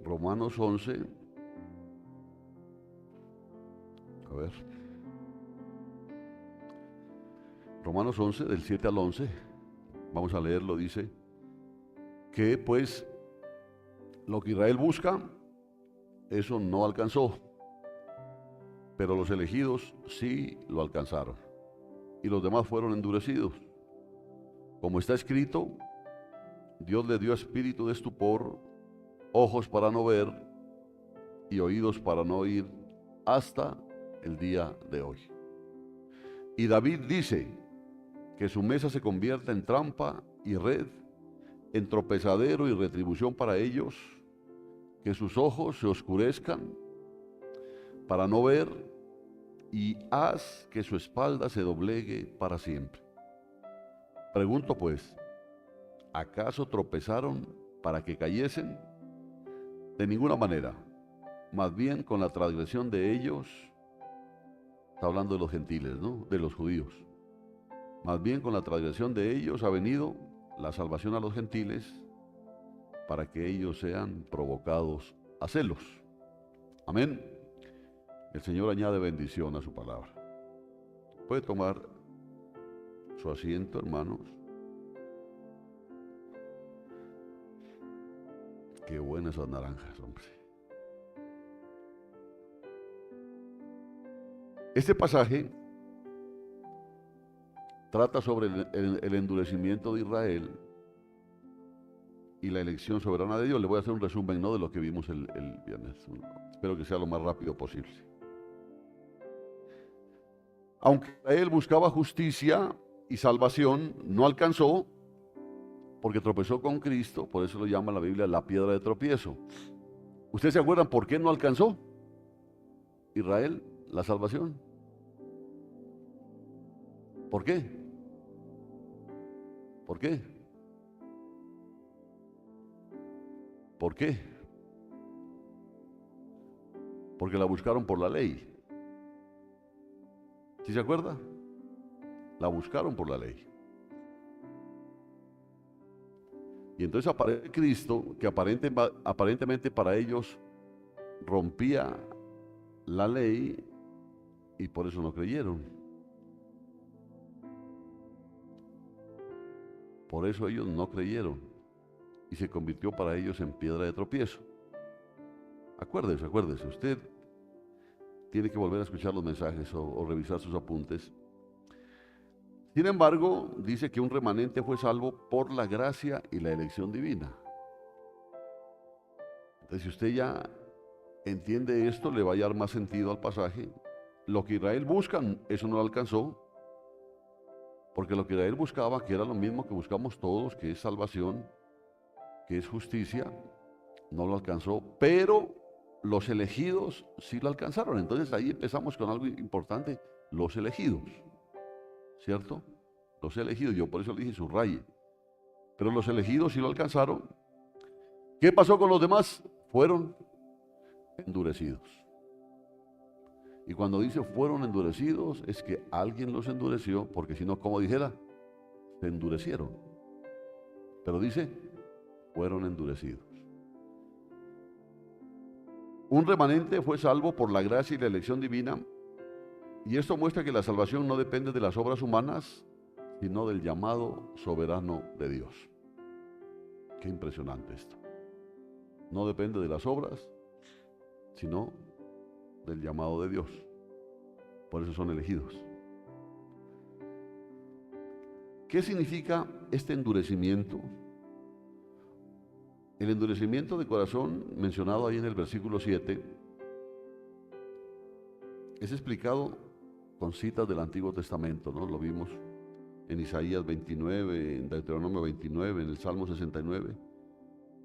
Romanos 11, a ver, Romanos 11, del 7 al 11, vamos a leerlo, dice, que pues lo que Israel busca, eso no alcanzó, pero los elegidos sí lo alcanzaron, y los demás fueron endurecidos. Como está escrito, Dios le dio espíritu de estupor, ojos para no ver y oídos para no oír, hasta el día de hoy. Y David dice que su mesa se convierta en trampa y red, en tropezadero y retribución para ellos, que sus ojos se oscurezcan para no ver, y haz que su espalda se doblegue para siempre. Pregunto pues, ¿acaso tropezaron para que cayesen? De ninguna manera, más bien con la transgresión de ellos, está hablando de los gentiles, ¿no? De los judíos. Más bien con la transgresión de ellos ha venido la salvación a los gentiles, para que ellos sean provocados a celos. Amén. El Señor añade bendición a su palabra. Puede tomar su asiento, hermanos. Qué buenas esas naranjas, hombre. Este pasaje trata sobre el endurecimiento de Israel y la elección soberana de Dios. Le voy a hacer un resumen, ¿no?, de lo que vimos el viernes. Espero que sea lo más rápido posible. Aunque Israel buscaba justicia y salvación, no alcanzó, porque tropezó con Cristo. Por eso lo llama la Biblia la piedra de tropiezo. ¿Ustedes se acuerdan por qué no alcanzó Israel la salvación? ¿Por qué? ¿Por qué? ¿Por qué? Porque la buscaron por la ley. ¿Sí se acuerda? La buscaron por la ley. Y entonces aparece Cristo, que aparentemente para ellos rompía la ley, y por eso no creyeron. Por eso ellos no creyeron, y se convirtió para ellos en piedra de tropiezo. Acuérdese, usted tiene que volver a escuchar los mensajes o revisar sus apuntes. Sin embargo, dice que un remanente fue salvo por la gracia y la elección divina. Entonces, si usted ya entiende esto, le va a dar más sentido al pasaje. Lo que Israel busca, eso no lo alcanzó, porque lo que Israel buscaba, que era lo mismo que buscamos todos, que es salvación, que es justicia, no lo alcanzó, pero los elegidos sí lo alcanzaron. Entonces ahí empezamos con algo importante, los elegidos, ¿cierto? Los elegidos, yo por eso le dije subraye, pero los elegidos sí lo alcanzaron. ¿Qué pasó con los demás? Fueron endurecidos. Y cuando dice fueron endurecidos, es que alguien los endureció, porque si no, como dijera, se endurecieron. Pero dice, fueron endurecidos. Un remanente fue salvo por la gracia y la elección divina, y esto muestra que la salvación no depende de las obras humanas, sino del llamado soberano de Dios. Qué impresionante esto. No depende de las obras, sino del llamado de Dios. Por eso son elegidos. ¿Qué significa este endurecimiento? El endurecimiento de corazón mencionado ahí en el versículo 7 es explicado con citas del Antiguo Testamento, ¿no? Lo vimos en Isaías 29, en Deuteronomio 29, en el Salmo 69.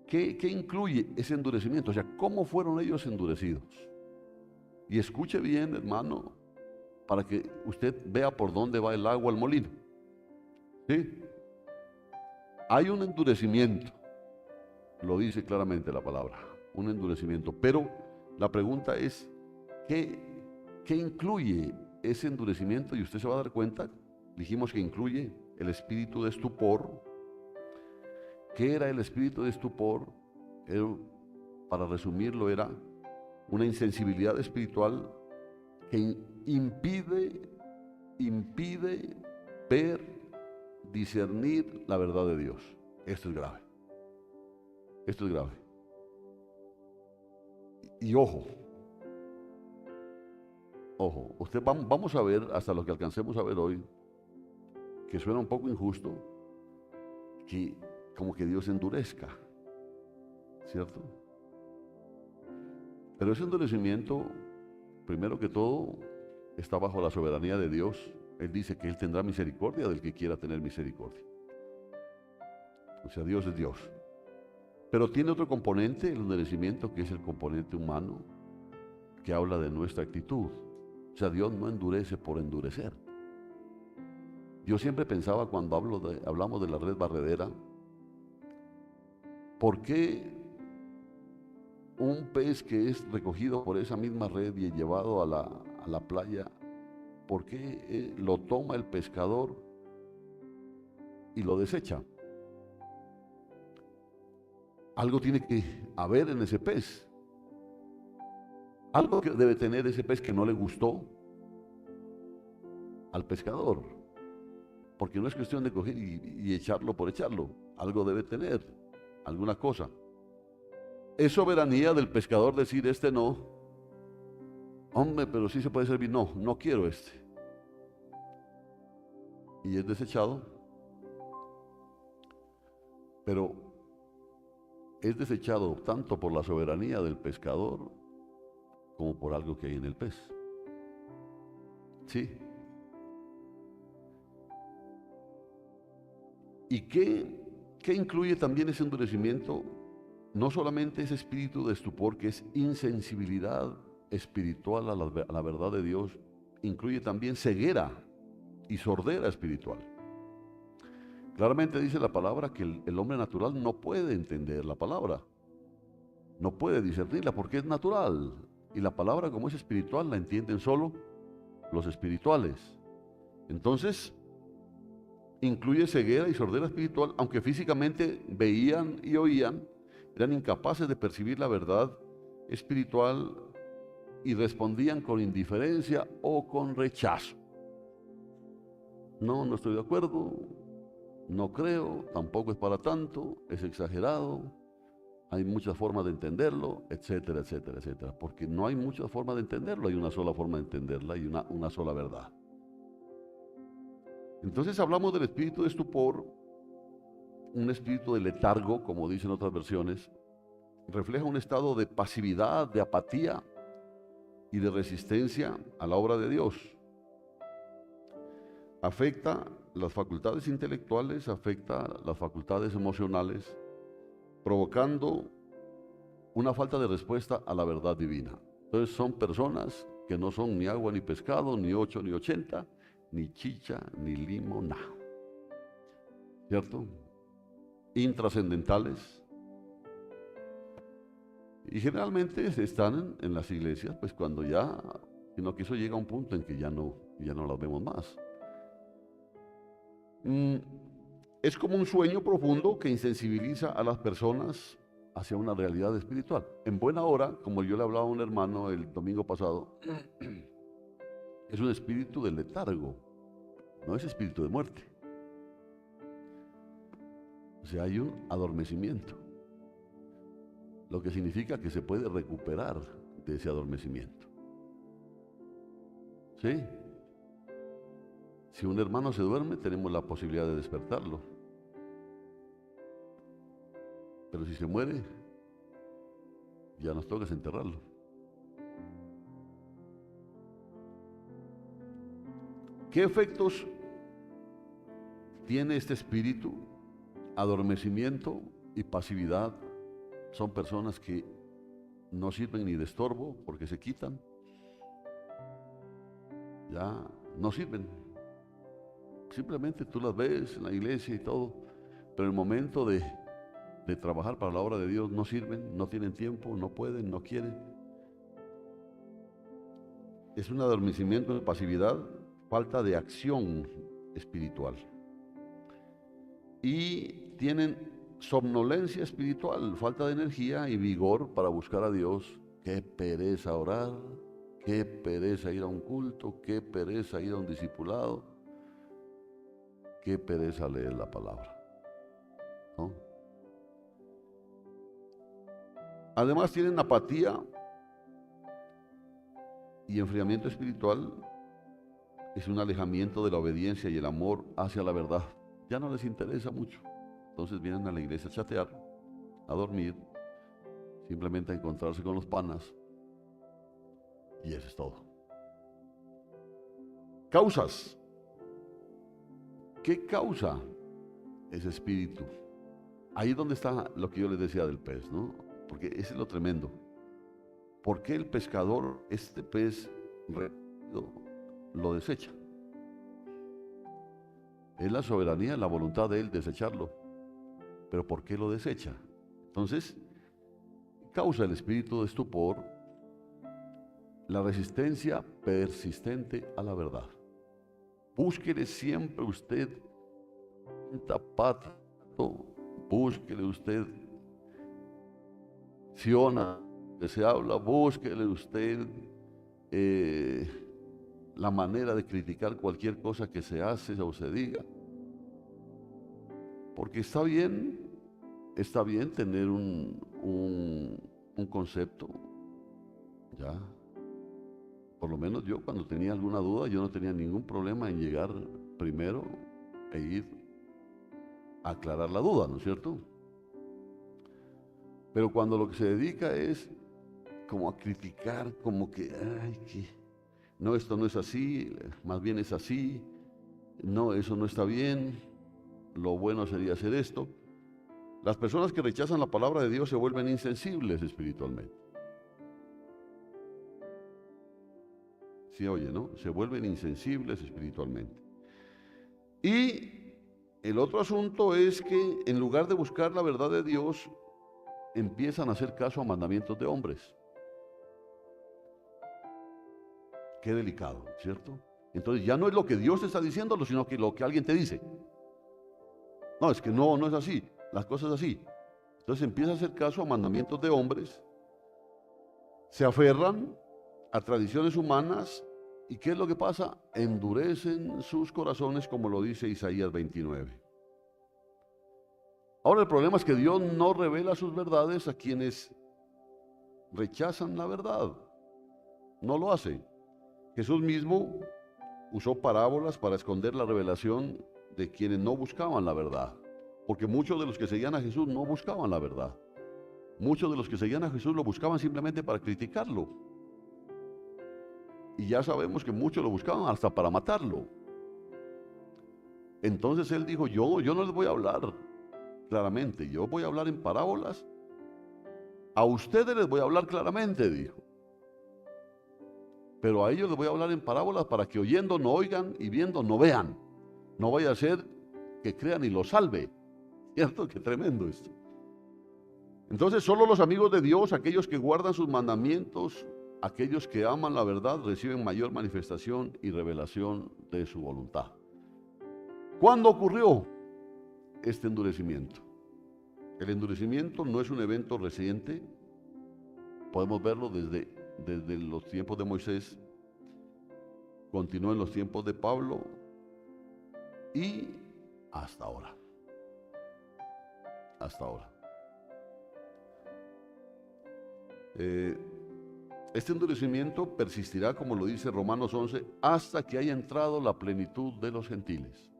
¿Qué incluye ese endurecimiento? O sea, ¿cómo fueron ellos endurecidos? Y escuche bien, hermano, para que usted vea por dónde va el agua al molino. ¿Sí? Hay un endurecimiento, lo dice claramente la palabra, un endurecimiento. Pero la pregunta es, ¿qué incluye ese endurecimiento? Y usted se va a dar cuenta, dijimos que incluye el espíritu de estupor. ¿Qué era el espíritu de estupor? Era para resumirlo, era una insensibilidad espiritual que impide ver, discernir la verdad de Dios. Esto es grave. Esto es grave. Y ojo, vamos a ver, hasta lo que alcancemos a ver hoy, que suena un poco injusto, que como que Dios endurezca, ¿cierto? Pero ese endurecimiento, primero que todo, está bajo la soberanía de Dios. Él dice que Él tendrá misericordia del que quiera tener misericordia. O sea, Dios es Dios. Pero tiene otro componente, el endurecimiento, que es el componente humano, que habla de nuestra actitud. O sea, Dios no endurece por endurecer. Yo siempre pensaba cuando hablamos de la red barredera, ¿por qué un pez que es recogido por esa misma red y llevado a la playa, por qué lo toma el pescador y lo desecha? Algo tiene que haber en ese pez. Algo que debe tener ese pez que no le gustó al pescador. Porque no es cuestión de coger y echarlo por echarlo. Algo debe tener, alguna cosa. Es soberanía del pescador decir, este no. Hombre, pero sí se puede servir. No, no quiero este. Y es desechado. Pero es desechado tanto por la soberanía del pescador como por algo que hay en el pez. ¿Sí? ¿Y qué incluye también ese endurecimiento? No solamente ese espíritu de estupor, que es insensibilidad espiritual a la verdad de Dios, incluye también ceguera y sordera espiritual. Claramente dice la palabra que el hombre natural no puede entender la palabra, no puede discernirla porque es natural. Y la palabra, como es espiritual, la entienden solo los espirituales. Entonces, incluye ceguera y sordera espiritual, aunque físicamente veían y oían, eran incapaces de percibir la verdad espiritual y respondían con indiferencia o con rechazo. No estoy de acuerdo, no creo, tampoco es para tanto, es exagerado, hay muchas formas de entenderlo, etcétera, etcétera, etcétera. Porque no hay muchas formas de entenderlo, hay una sola forma de entenderla y una sola verdad. Entonces hablamos del espíritu de estupor, un espíritu de letargo, como dicen otras versiones, refleja un estado de pasividad, de apatía y de resistencia a la obra de Dios. Afecta las facultades intelectuales, afecta las facultades emocionales, provocando una falta de respuesta a la verdad divina. Entonces son personas que no son ni agua ni pescado, ni 8 ni 80, ni chicha ni limonada. ¿Cierto? Intrascendentales. Y generalmente están en las iglesias, pues cuando ya, sino que eso llega a un punto en que ya no las vemos más. Es como un sueño profundo que insensibiliza a las personas hacia una realidad espiritual. En buena hora, como yo le hablaba a un hermano el domingo pasado, es un espíritu de letargo, no es espíritu de muerte. O sea, hay un adormecimiento, lo que significa que se puede recuperar de ese adormecimiento. ¿Sí? Si un hermano se duerme, tenemos la posibilidad de despertarlo. Pero si se muere, ya nos toca enterrarlo. ¿Qué efectos tiene este espíritu? Adormecimiento y pasividad. Son personas que no sirven ni de estorbo porque se quitan. Ya no sirven. Simplemente tú las ves en la iglesia y todo, pero en el momento de trabajar para la obra de Dios no sirven, no tienen tiempo, no pueden, no quieren. Es un adormecimiento de pasividad, falta de acción espiritual. Y tienen somnolencia espiritual, falta de energía y vigor para buscar a Dios. Qué pereza orar, qué pereza ir a un culto, qué pereza ir a un discipulado, qué pereza leer la palabra, ¿no? Además tienen apatía y enfriamiento espiritual. Es un alejamiento de la obediencia y el amor hacia la verdad. Ya no les interesa mucho. Entonces vienen a la iglesia a chatear, a dormir, simplemente a encontrarse con los panas. Y eso es todo. Causas. ¿Qué causa ese espíritu? Ahí es donde está lo que yo les decía del pez, ¿no? Porque ese es lo tremendo. ¿Por qué el pescador, este pez, lo desecha? Es la soberanía, la voluntad de él desecharlo. Pero ¿por qué lo desecha? Entonces, causa el espíritu de estupor la resistencia persistente a la verdad. Búsquele siempre usted un tapato, búsquele usted Siona, que se habla, búsquele usted la manera de criticar cualquier cosa que se hace o se diga. Porque está bien tener un concepto, ya. Por lo menos yo cuando tenía alguna duda, yo no tenía ningún problema en llegar primero e ir a aclarar la duda, ¿no es cierto? Pero cuando lo que se dedica es como a criticar, como que, ay, que no, esto no es así, más bien es así, no, eso no está bien, lo bueno sería hacer esto. Las personas que rechazan la palabra de Dios se vuelven insensibles espiritualmente. Sí, oye, ¿no? Se vuelven insensibles espiritualmente. Y el otro asunto es que en lugar de buscar la verdad de Dios, empiezan a hacer caso a mandamientos de hombres. Qué delicado, ¿cierto? Entonces ya no es lo que Dios está diciéndolo, sino que lo que alguien te dice. No, es que no es así, las cosas así. Entonces empieza a hacer caso a mandamientos de hombres, se aferran a tradiciones humanas, ¿y qué es lo que pasa? Endurecen sus corazones, como lo dice Isaías 29. Ahora el problema es que Dios no revela sus verdades a quienes rechazan la verdad. No lo hace. Jesús mismo usó parábolas para esconder la revelación de quienes no buscaban la verdad. Porque muchos de los que seguían a Jesús no buscaban la verdad. Muchos de los que seguían a Jesús lo buscaban simplemente para criticarlo. Y ya sabemos que muchos lo buscaban hasta para matarlo. Entonces él dijo, yo no les voy a hablar claramente, yo voy a hablar en parábolas. A ustedes les voy a hablar claramente, dijo. Pero a ellos les voy a hablar en parábolas para que oyendo no oigan y viendo no vean. No vaya a ser que crean y lo salve. ¿Cierto? Qué tremendo esto. Entonces solo los amigos de Dios, aquellos que guardan sus mandamientos, aquellos que aman la verdad, reciben mayor manifestación y revelación de su voluntad. ¿Cuándo ocurrió este endurecimiento? El endurecimiento no es un evento reciente. Podemos verlo desde los tiempos de Moisés, continúa en los tiempos de Pablo y hasta ahora. Hasta ahora. Este endurecimiento persistirá, como lo dice Romanos 11, hasta que haya entrado la plenitud de los gentiles.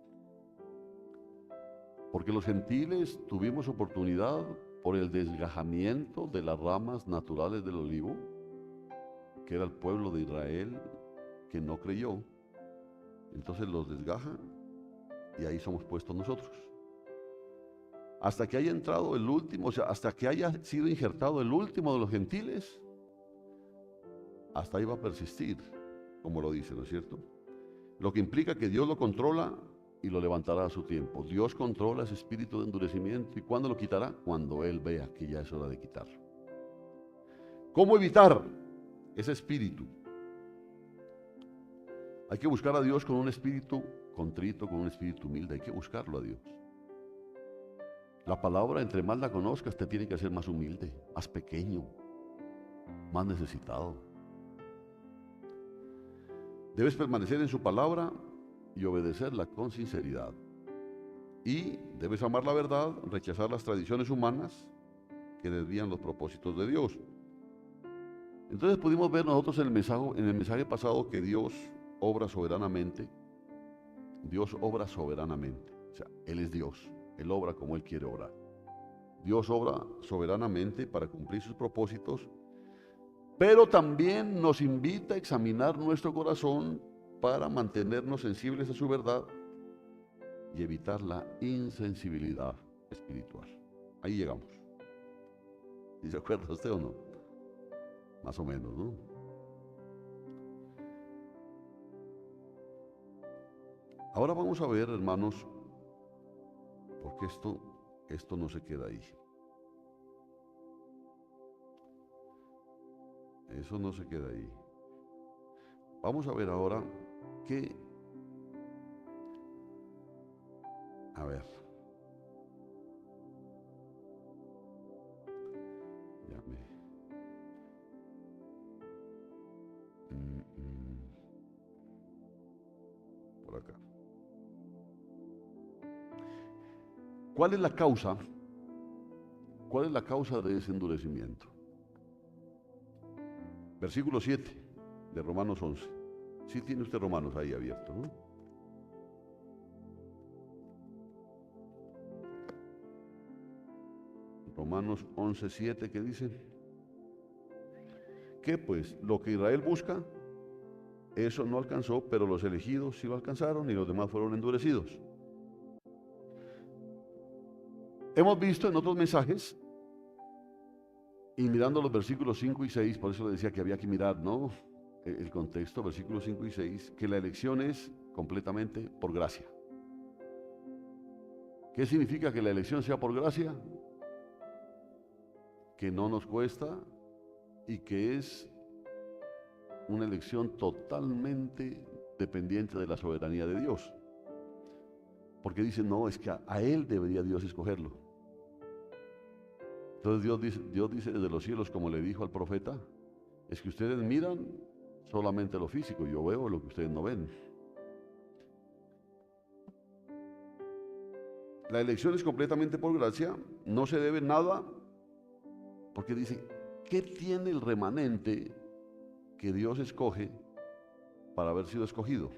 Porque los gentiles tuvimos oportunidad por el desgajamiento de las ramas naturales del olivo, que era el pueblo de Israel que no creyó. Entonces los desgaja y ahí somos puestos nosotros. Hasta que haya entrado el último, o sea, hasta que haya sido injertado el último de los gentiles, hasta ahí va a persistir, como lo dice, ¿no es cierto? Lo que implica que Dios lo controla y lo levantará a su tiempo. Dios controla ese espíritu de endurecimiento. ¿Y cuándo lo quitará? Cuando Él vea que ya es hora de quitarlo. ¿Cómo evitar ese espíritu? Hay que buscar a Dios con un espíritu contrito, con un espíritu humilde. Hay que buscarlo a Dios. La palabra, entre más la conozcas, te tiene que hacer más humilde, más pequeño, más necesitado. Debes permanecer en su palabra y obedecerla con sinceridad. Y debes amar la verdad, rechazar las tradiciones humanas que desvían los propósitos de Dios. Entonces pudimos ver nosotros en el mensaje pasado que Dios obra soberanamente. Dios obra soberanamente. O sea, Él es Dios. Él obra como Él quiere obrar. Dios obra soberanamente para cumplir sus propósitos, pero también nos invita a examinar nuestro corazón para mantenernos sensibles a su verdad y evitar la insensibilidad espiritual. Ahí llegamos. ¿Sí se acuerda usted o no? Más o menos, ¿no? Ahora vamos a ver, hermanos, porque esto no se queda ahí. Eso no se queda ahí. Vamos a ver ahora que, a ver, ya me, por acá. ¿Cuál es la causa? ¿Cuál es la causa de ese endurecimiento? Versículo 7 de Romanos 11. Sí tiene usted Romanos ahí abierto, ¿no? Romanos 11:7, ¿qué dice? Que pues lo que Israel busca, eso no alcanzó, pero los elegidos sí lo alcanzaron y los demás fueron endurecidos. Hemos visto en otros mensajes, y mirando los versículos 5 y 6, por eso le decía que había que mirar, ¿no?, el contexto, versículos 5 y 6, que la elección es completamente por gracia. ¿Qué significa que la elección sea por gracia? Que no nos cuesta y que es una elección totalmente dependiente de la soberanía de Dios. Porque dicen, no, es que a Él debería Dios escogerlo. Entonces Dios dice desde los cielos, como le dijo al profeta, es que ustedes miran solamente lo físico, yo veo lo que ustedes no ven. La elección es completamente por gracia, no se debe nada, porque dice, ¿qué tiene el remanente que Dios escoge para haber sido escogido?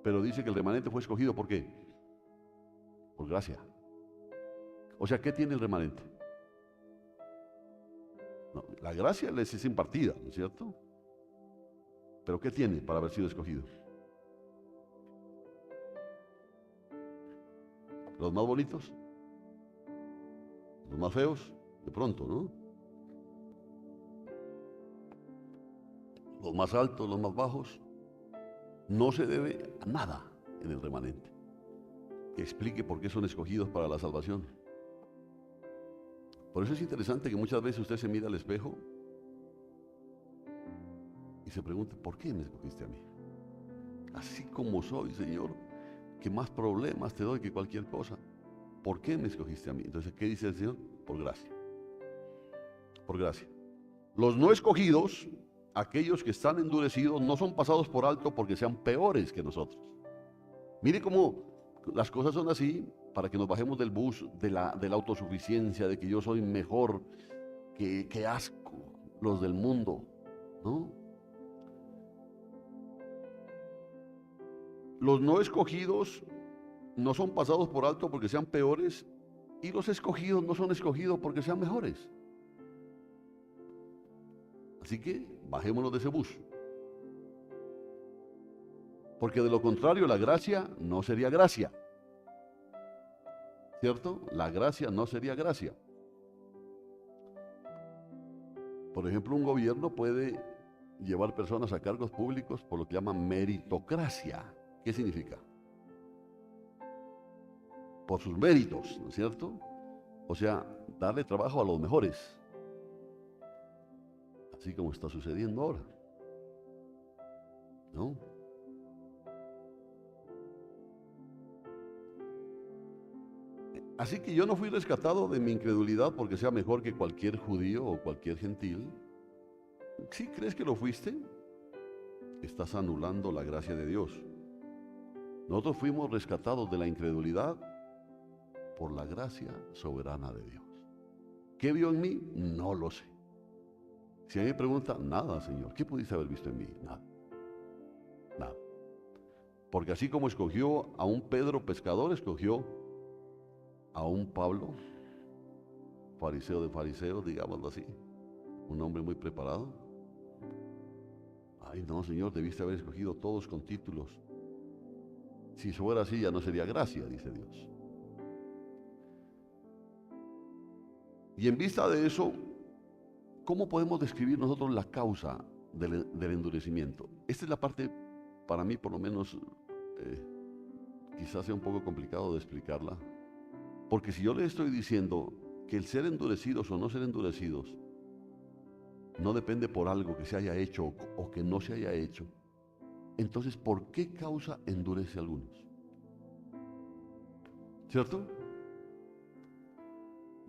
Pero dice que el remanente fue escogido, ¿por qué? Por gracia. O sea, ¿qué tiene el remanente? No, la gracia les es impartida, ¿no es cierto? Pero ¿qué tiene para haber sido escogido? ¿Los más bonitos? ¿Los más feos? De pronto, ¿no? ¿Los más altos, los más bajos? No se debe a nada en el remanente que explique por qué son escogidos para la salvación. Por eso es interesante que muchas veces usted se mira al espejo y se pregunta, ¿por qué me escogiste a mí? Así como soy, Señor, que más problemas te doy que cualquier cosa. ¿Por qué me escogiste a mí? Entonces, ¿qué dice el Señor? Por gracia. Por gracia. Los no escogidos, aquellos que están endurecidos, no son pasados por alto porque sean peores que nosotros. Mire cómo las cosas son así para que nos bajemos del bus de la autosuficiencia, de que yo soy mejor, que asco los del mundo, ¿no? Los no escogidos no son pasados por alto porque sean peores, y los escogidos no son escogidos porque sean mejores. Así que bajémonos de ese bus. Porque de lo contrario, la gracia no sería gracia. ¿Cierto? La gracia no sería gracia. Por ejemplo, un gobierno puede llevar personas a cargos públicos por lo que llaman meritocracia. ¿Qué significa? Por sus méritos, ¿no es cierto? O sea, darle trabajo a los mejores. Así como está sucediendo ahora, ¿no? Así que yo no fui rescatado de mi incredulidad porque sea mejor que cualquier judío o cualquier gentil. Si crees que lo fuiste, estás anulando la gracia de Dios. Nosotros fuimos rescatados de la incredulidad por la gracia soberana de Dios. ¿Qué vio en mí? No lo sé. Si a mí me pregunta, nada, Señor, ¿qué pudiste haber visto en mí? Nada. Nada. Porque así como escogió a un Pedro pescador, escogió a un Pablo, fariseo de fariseos, digámoslo así, un hombre muy preparado. Ay, no, Señor, debiste haber escogido todos con títulos. Si fuera así, ya no sería gracia, dice Dios. Y en vista de eso, ¿cómo podemos describir nosotros la causa del endurecimiento? Esta es la parte, para mí por lo menos, quizás sea un poco complicado de explicarla. Porque si yo le estoy diciendo que el ser endurecidos o no ser endurecidos no depende por algo que se haya hecho o que no se haya hecho, entonces ¿por qué causa endurece a algunos? ¿Cierto?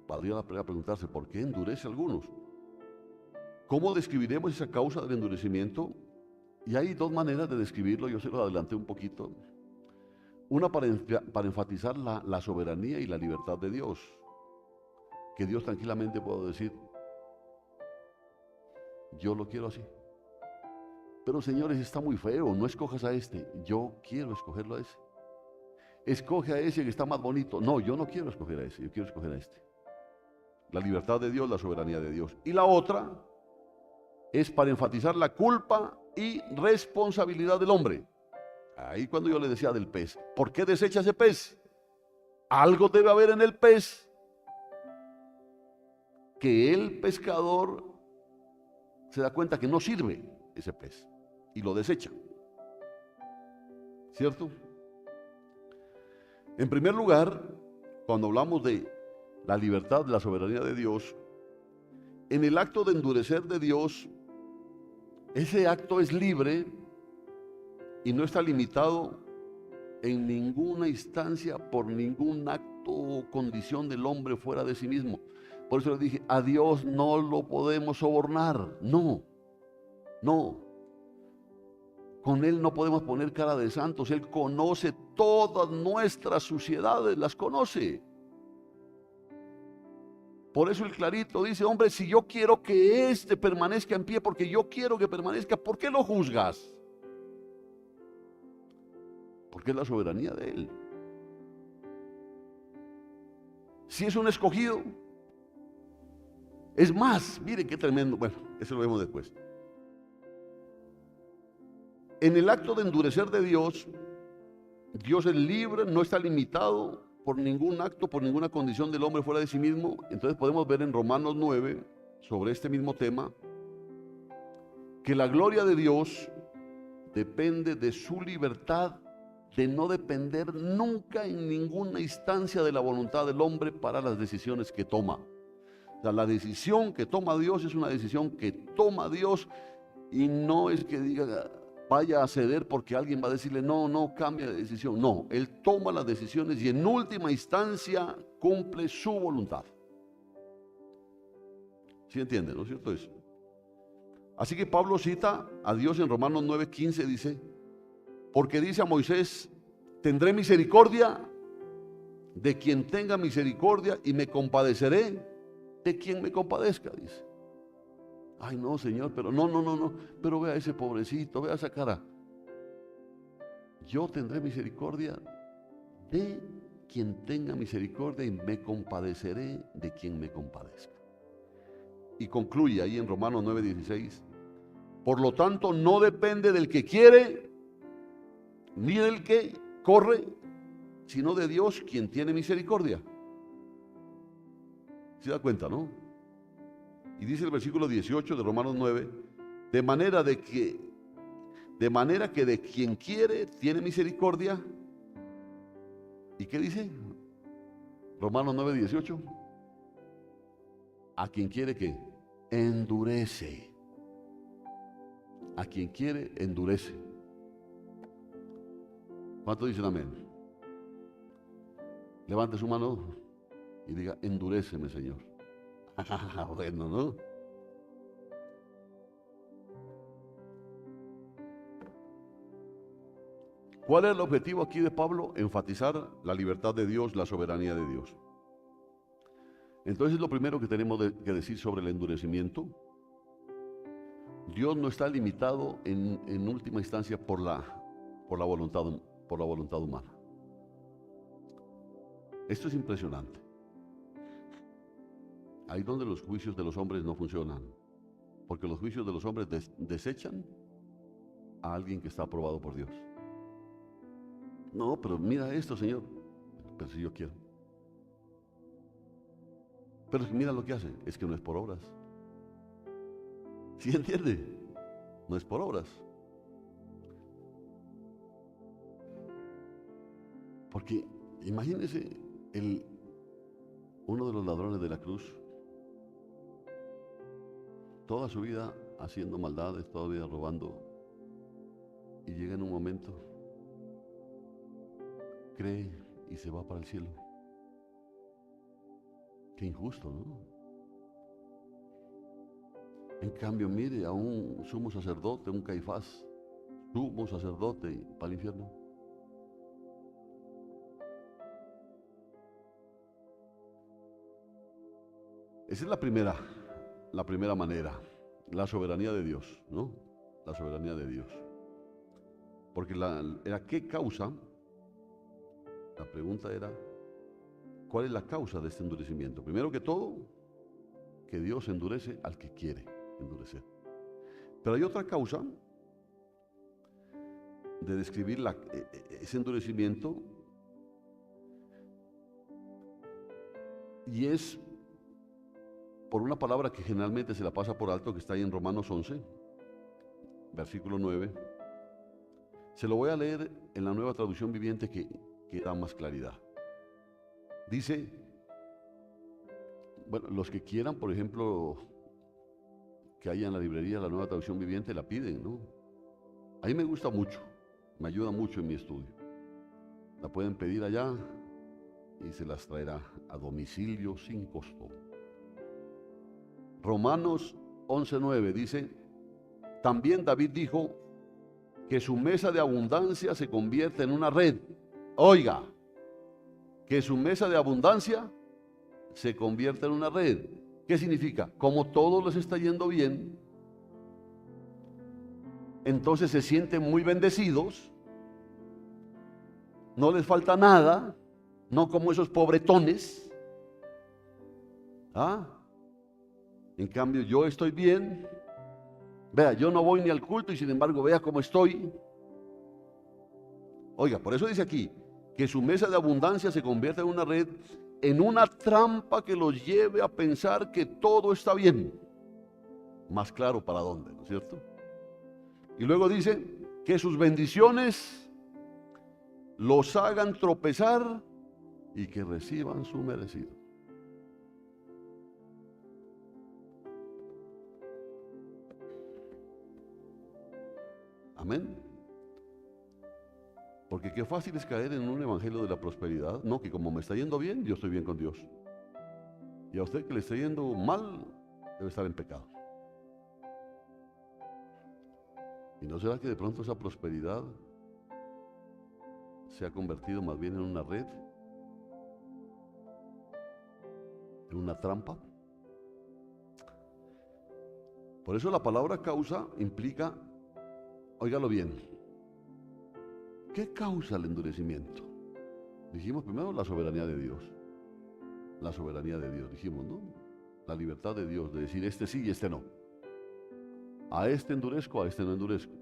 Valdría la pena preguntarse, ¿por qué endurece a algunos? ¿Cómo describiremos esa causa del endurecimiento? Y hay dos maneras de describirlo, yo se lo adelanté un poquito. Una para enfatizar la soberanía y la libertad de Dios. Que Dios tranquilamente puede decir, yo lo quiero así. Pero señores, está muy feo, no escojas a este, yo quiero escogerlo a ese. Escoge a ese que está más bonito. No, yo no quiero escoger a ese, yo quiero escoger a este. La libertad de Dios, la soberanía de Dios. Y la otra es para enfatizar la culpa y responsabilidad del hombre. Ahí cuando yo le decía del pez, ¿por qué desecha ese pez? Algo debe haber en el pez que el pescador se da cuenta que no sirve ese pez y lo desecha. ¿Cierto? En primer lugar, cuando hablamos de la libertad, la soberanía de Dios, en el acto de endurecer de Dios, ese acto es libre y no está limitado en ninguna instancia por ningún acto o condición del hombre fuera de sí mismo. Por eso le dije, a Dios no lo podemos sobornar, no, no. Con Él no podemos poner cara de santos, Él conoce todas nuestras suciedades, las conoce. Por eso el clarito dice, hombre, si yo quiero que éste permanezca en pie, porque yo quiero que permanezca, ¿por qué lo juzgas? Porque es la soberanía de Él. Si es un escogido, es más, mire qué tremendo, bueno, eso lo vemos después. En el acto de endurecer de Dios, Dios es libre, no está limitado por ningún acto, por ninguna condición del hombre fuera de sí mismo. Entonces podemos ver en Romanos 9, sobre este mismo tema, que la gloria de Dios depende de su libertad, de no depender nunca en ninguna instancia de la voluntad del hombre para las decisiones que toma. O sea, la decisión que toma Dios es una decisión que toma Dios y no es que diga, vaya a ceder porque alguien va a decirle, no, no, cambia de decisión. No, Él toma las decisiones y en última instancia cumple su voluntad. ¿Sí entienden, no es cierto eso? Así que Pablo cita a Dios en Romanos 9:15, dice, porque dice a Moisés, tendré misericordia de quien tenga misericordia y me compadeceré de quien me compadezca, dice. Ay, no, Señor, pero no, pero vea ese pobrecito, vea esa cara. Yo tendré misericordia de quien tenga misericordia y me compadeceré de quien me compadezca. Y concluye ahí en Romanos 9:16, por lo tanto no depende del que quiere ni del que corre, sino de Dios quien tiene misericordia. ¿Se da cuenta, no? Y dice el versículo 18 de Romanos 9, de manera que de quien quiere tiene misericordia. ¿Y qué dice? Romanos 9:18. A quien quiere que endurece. A quien quiere endurece. ¿Cuántos dicen amén? Levante su mano. y diga, enduréceme, Señor. Bueno, ¿no? ¿Cuál es el objetivo aquí de Pablo? Enfatizar la libertad de Dios, la soberanía de Dios. Entonces lo primero que tenemos que decir sobre el endurecimiento, Dios no está limitado en última instancia por la voluntad humana. Esto es impresionante. Ahí donde los juicios de los hombres no funcionan, porque los juicios de los hombres desechan a alguien que está aprobado por Dios. No, pero mira esto, Señor. Pero si yo quiero. Pero mira lo que hace, es que no es por obras. ¿Sí entiende? No es por obras. Porque imagínese uno de los ladrones de la cruz, toda su vida haciendo maldades, toda su vida robando, y llega en un momento, cree y se va para el cielo. Qué injusto, ¿no? En cambio, mire a un sumo sacerdote, un Caifás, sumo sacerdote para el infierno. Esa es la primera manera, la soberanía de Dios, ¿no? La soberanía de Dios. Porque era ¿qué causa? La pregunta era, ¿cuál es la causa de este endurecimiento? Primero que todo, que Dios endurece al que quiere endurecer. Pero hay otra causa de describir ese endurecimiento, y es por una palabra que generalmente se la pasa por alto, que está ahí en Romanos 11, versículo 9. Se lo voy a leer en la Nueva Traducción Viviente que da más claridad. Dice, bueno, los que quieran, por ejemplo, que haya en la librería la Nueva Traducción Viviente, la piden, ¿no? A mí me gusta mucho, me ayuda mucho en mi estudio. La pueden pedir allá y se las traerá a domicilio sin costo. Romanos 11:9 dice, también David dijo que su mesa de abundancia se convierte en una red. Oiga, que su mesa de abundancia se convierta en una red. ¿Qué significa? Como todo les está yendo bien, entonces se sienten muy bendecidos, no les falta nada, no como esos pobretones. En cambio, yo estoy bien. Vea, yo no voy ni al culto y sin embargo, vea cómo estoy. Oiga, por eso dice aquí, que su mesa de abundancia se convierta en una red, en una trampa que los lleve a pensar que todo está bien. Más claro para dónde, ¿no es cierto? Y luego dice que sus bendiciones los hagan tropezar y que reciban su merecido. Amén. Porque qué fácil es caer en un evangelio de la prosperidad. No, que como me está yendo bien, yo estoy bien con Dios. Y a usted que le está yendo mal, debe estar en pecado. ¿Y no será que de pronto esa prosperidad se ha convertido más bien en una red? ¿En una trampa? Por eso la palabra causa implica, óigalo bien, ¿qué causa el endurecimiento? Dijimos primero la soberanía de Dios. La soberanía de Dios, dijimos, ¿no? La libertad de Dios de decir este sí y este no. A este endurezco, a este no endurezco.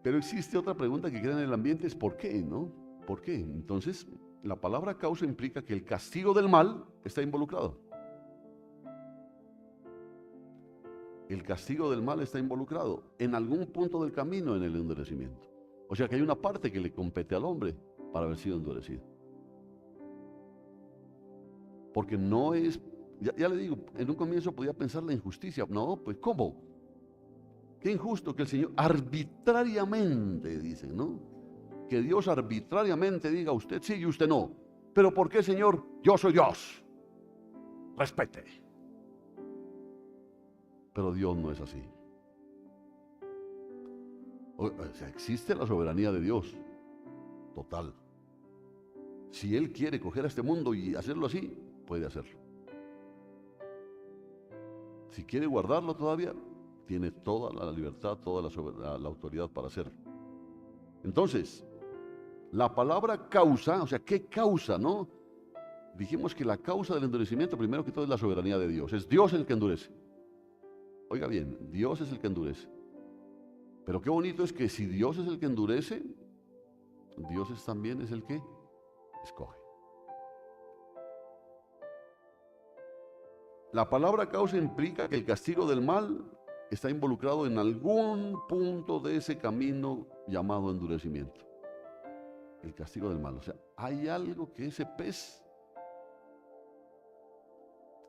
Pero existe otra pregunta que queda en el ambiente, es ¿por qué, no? ¿Por qué? Entonces, la palabra causa implica que el castigo del mal está involucrado. El castigo del mal está involucrado en algún punto del camino en el endurecimiento. O sea que hay una parte que le compete al hombre para haber sido endurecido. Porque no es, ya le digo, en un comienzo podía pensar la injusticia. No, pues ¿cómo? Qué injusto que el Señor arbitrariamente, dicen, ¿no? Que Dios arbitrariamente diga usted sí y usted no. ¿Pero por qué, Señor? Yo soy Dios. Respete. Pero Dios no es así. O sea, existe la soberanía de Dios, total. Si Él quiere coger a este mundo y hacerlo así, puede hacerlo. Si quiere guardarlo todavía, tiene toda la libertad, toda la autoridad para hacerlo. Entonces, la palabra causa, o sea, ¿qué causa, no? Dijimos que la causa del endurecimiento, primero que todo, es la soberanía de Dios. Es Dios el que endurece. Oiga bien, Dios es el que endurece. Pero qué bonito es que si Dios es el que endurece, Dios también es el que escoge. La palabra causa implica que el castigo del mal está involucrado en algún punto de ese camino llamado endurecimiento. El castigo del mal. O sea, hay algo que ese pez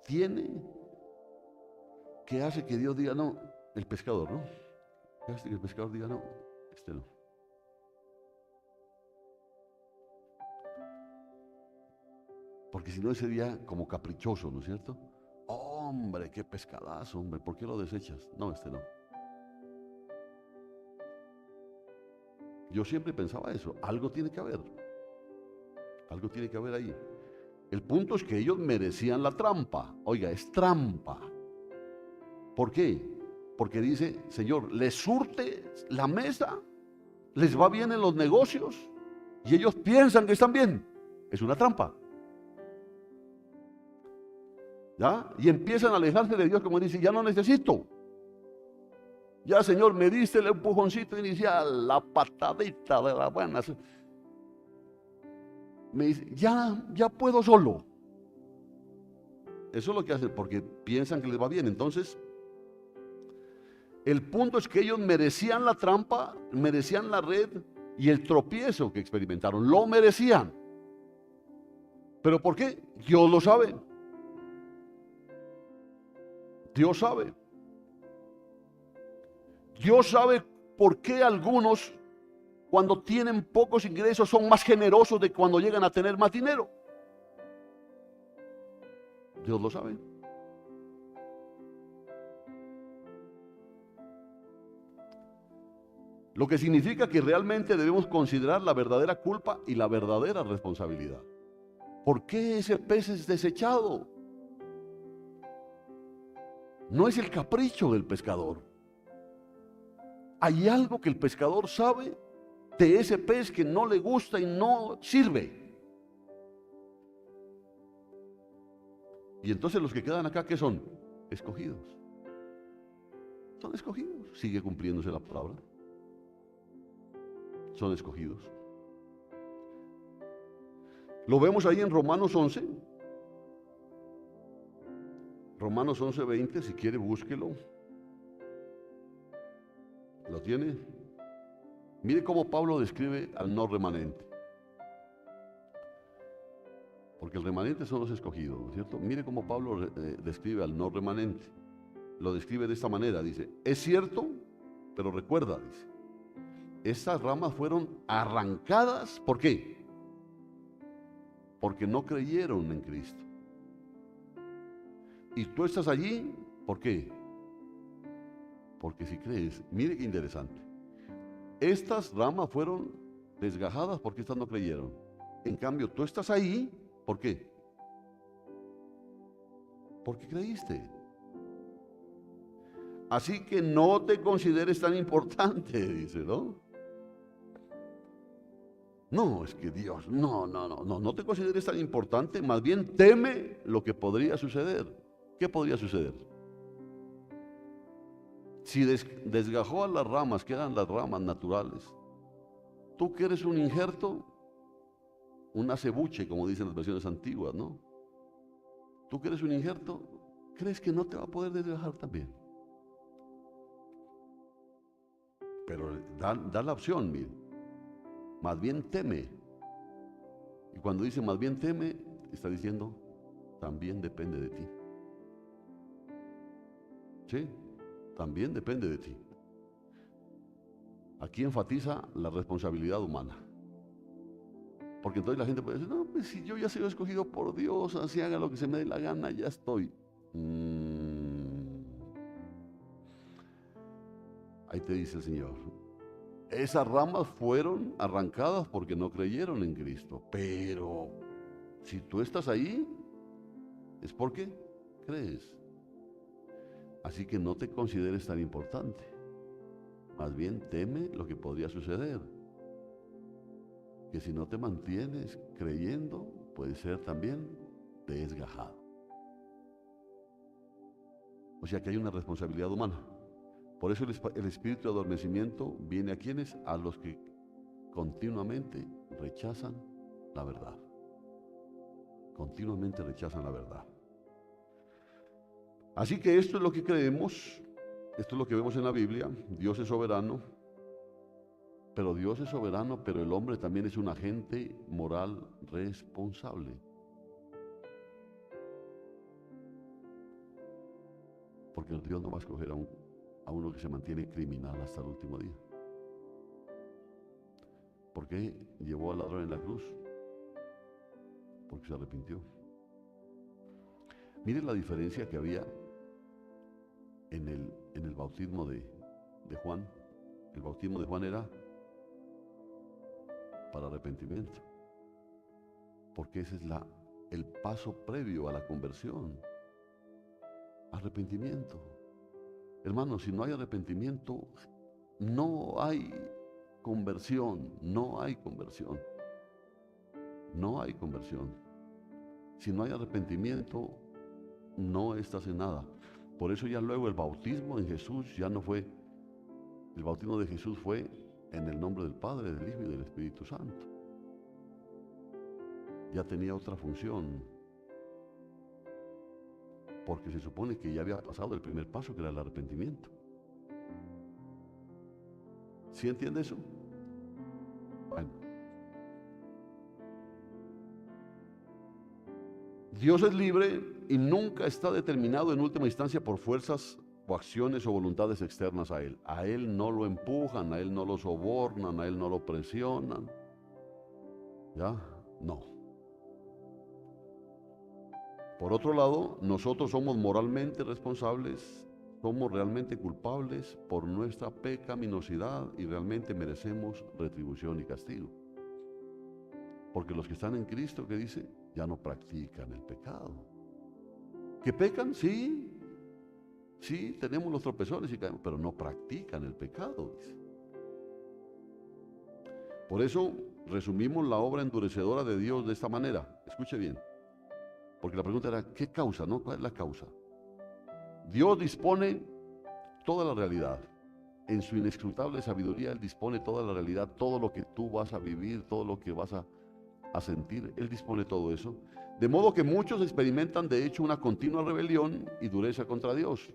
tiene que hace que Dios diga no, el pescador, ¿no? Que hace que el pescador diga no, este no. Porque si no sería como caprichoso, ¿no es cierto? Hombre, qué pescadazo, hombre, ¿por qué lo desechas? No, este no. Yo siempre pensaba eso, algo tiene que haber. Algo tiene que haber ahí. El punto es que ellos merecían la trampa. Oiga, es trampa. ¿Por qué? Porque dice, Señor, les surte la mesa, les va bien en los negocios y ellos piensan que están bien. Es una trampa. ¿Ya? Y empiezan a alejarse de Dios como dice, ya no necesito. Ya, Señor, me diste el empujoncito inicial, la patadita de las buenas. Me dice, ya puedo solo. Eso es lo que hacen, porque piensan que les va bien. Entonces, el punto es que ellos merecían la trampa, merecían la red y el tropiezo que experimentaron. Lo merecían. ¿Pero por qué? Dios lo sabe. Dios sabe. Dios sabe por qué algunos, cuando tienen pocos ingresos, son más generosos de cuando llegan a tener más dinero. Dios lo sabe. Lo que significa que realmente debemos considerar la verdadera culpa y la verdadera responsabilidad. ¿Por qué ese pez es desechado? No es el capricho del pescador. Hay algo que el pescador sabe de ese pez que no le gusta y no sirve. Y entonces los que quedan acá, ¿qué son? Escogidos. Son escogidos. Sigue cumpliéndose la palabra. Son escogidos. Lo vemos ahí en Romanos 11. Romanos 11:20, si quiere búsquelo. ¿Lo tiene? Mire cómo Pablo describe al no remanente. Porque el remanente son los escogidos, ¿no es cierto? Mire cómo Pablo describe al no remanente. Lo describe de esta manera, dice, es cierto, pero recuerda, dice, estas ramas fueron arrancadas, ¿por qué? Porque no creyeron en Cristo. Y tú estás allí, ¿por qué? Porque si crees, mire qué interesante. Estas ramas fueron desgajadas porque estas no creyeron. En cambio, tú estás ahí, ¿por qué? Porque creíste. Así que no te consideres tan importante, dice, ¿no? No, es que Dios, no te consideres tan importante, más bien teme lo que podría suceder. ¿Qué podría suceder? Si desgajó a las ramas, quedan las ramas naturales. Tú que eres un injerto, un acebuche, como dicen las versiones antiguas, ¿no? Tú que eres un injerto, ¿crees que no te va a poder desgajar también? Pero da la opción, mire. Más bien teme. Y cuando dice más bien teme, está diciendo, también depende de ti. ¿Sí? También depende de ti. Aquí enfatiza la responsabilidad humana. Porque entonces la gente puede decir, no, pues si yo ya soy escogido por Dios, así haga lo que se me dé la gana, ya estoy. Ahí te dice el Señor. Esas ramas fueron arrancadas porque no creyeron en Cristo. Pero si tú estás ahí, es porque crees. Así que no te consideres tan importante. Más bien teme lo que podría suceder. Que si no te mantienes creyendo, puede ser también desgajado. O sea que hay una responsabilidad humana. Por eso el espíritu de adormecimiento viene a quienes, a los que continuamente rechazan la verdad. Continuamente rechazan la verdad. Así que esto es lo que creemos, esto es lo que vemos en la Biblia. Dios es soberano, pero Dios es soberano, pero el hombre también es un agente moral responsable. Porque Dios no va a escoger a uno que se mantiene criminal hasta el último día. ¿Por qué llevó al ladrón en la cruz? Porque se arrepintió. Miren la diferencia que había en el bautismo de Juan. El bautismo de Juan era para arrepentimiento. Porque ese es el paso previo a la conversión. Arrepentimiento. Hermanos, si no hay arrepentimiento, no hay conversión, no hay conversión. No hay conversión. Si no hay arrepentimiento, no estás en nada. Por eso ya luego el bautismo en Jesús ya no fue, el bautismo de Jesús fue en el nombre del Padre, del Hijo y del Espíritu Santo. Ya tenía otra función. Porque se supone que ya había pasado el primer paso, que era el arrepentimiento. ¿Sí entiende eso? Bueno. Dios es libre y nunca está determinado en última instancia por fuerzas o acciones o voluntades externas a Él. A Él no lo empujan, a Él no lo sobornan, a Él no lo presionan. ¿Ya? No. Por otro lado, nosotros somos moralmente responsables, somos realmente culpables por nuestra pecaminosidad y realmente merecemos retribución y castigo. Porque los que están en Cristo, ¿qué dice? Ya no practican el pecado. ¿Que pecan? Sí. Sí, tenemos los tropezones y caemos, pero no practican el pecado, dice. Por eso resumimos la obra endurecedora de Dios de esta manera. Escuche bien. Porque la pregunta era, ¿qué causa? ¿No? ¿Cuál es la causa? Dios dispone toda la realidad. En su inescrutable sabiduría, Él dispone toda la realidad, todo lo que tú vas a vivir, todo lo que vas a sentir, Él dispone todo eso. De modo que muchos experimentan de hecho una continua rebelión y dureza contra Dios.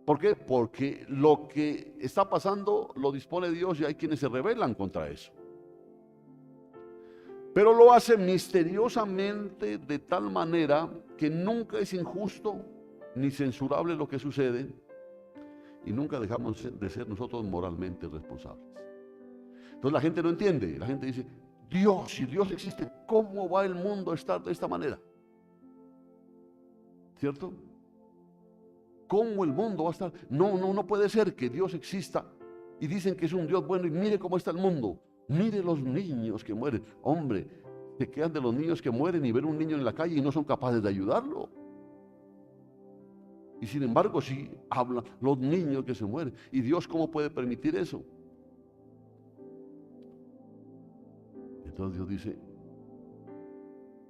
¿Por qué? Porque lo que está pasando lo dispone Dios y hay quienes se rebelan contra eso. Pero lo hace misteriosamente de tal manera que nunca es injusto ni censurable lo que sucede y nunca dejamos de ser nosotros moralmente responsables. Entonces la gente no entiende, la gente dice, Dios, si Dios existe, ¿cómo va el mundo a estar de esta manera? ¿Cierto? ¿Cómo el mundo va a estar? No puede ser que Dios exista y dicen que es un Dios bueno y mire cómo está el mundo. Mire los niños que mueren. Hombre, se quedan de los niños que mueren y ven un niño en la calle y no son capaces de ayudarlo. Y sin embargo, sí hablan los niños que se mueren. ¿Y Dios cómo puede permitir eso? Entonces Dios dice,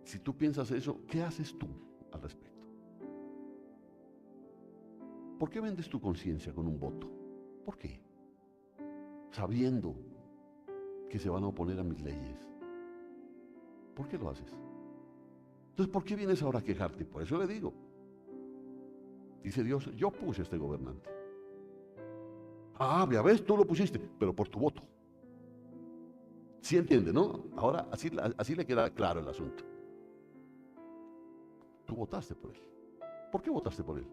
si tú piensas eso, ¿qué haces tú al respecto? ¿Por qué vendes tu conciencia con un voto? ¿Por qué? Sabiendo que se van a oponer a mis leyes. ¿Por qué lo haces? Entonces, ¿por qué vienes ahora a quejarte? Por eso le digo. Dice Dios, yo puse a este gobernante. Ah, ya ves, tú lo pusiste, pero por tu voto. ¿Sí entiende, no? Ahora así le queda claro el asunto. Tú votaste por él. ¿Por qué votaste por él?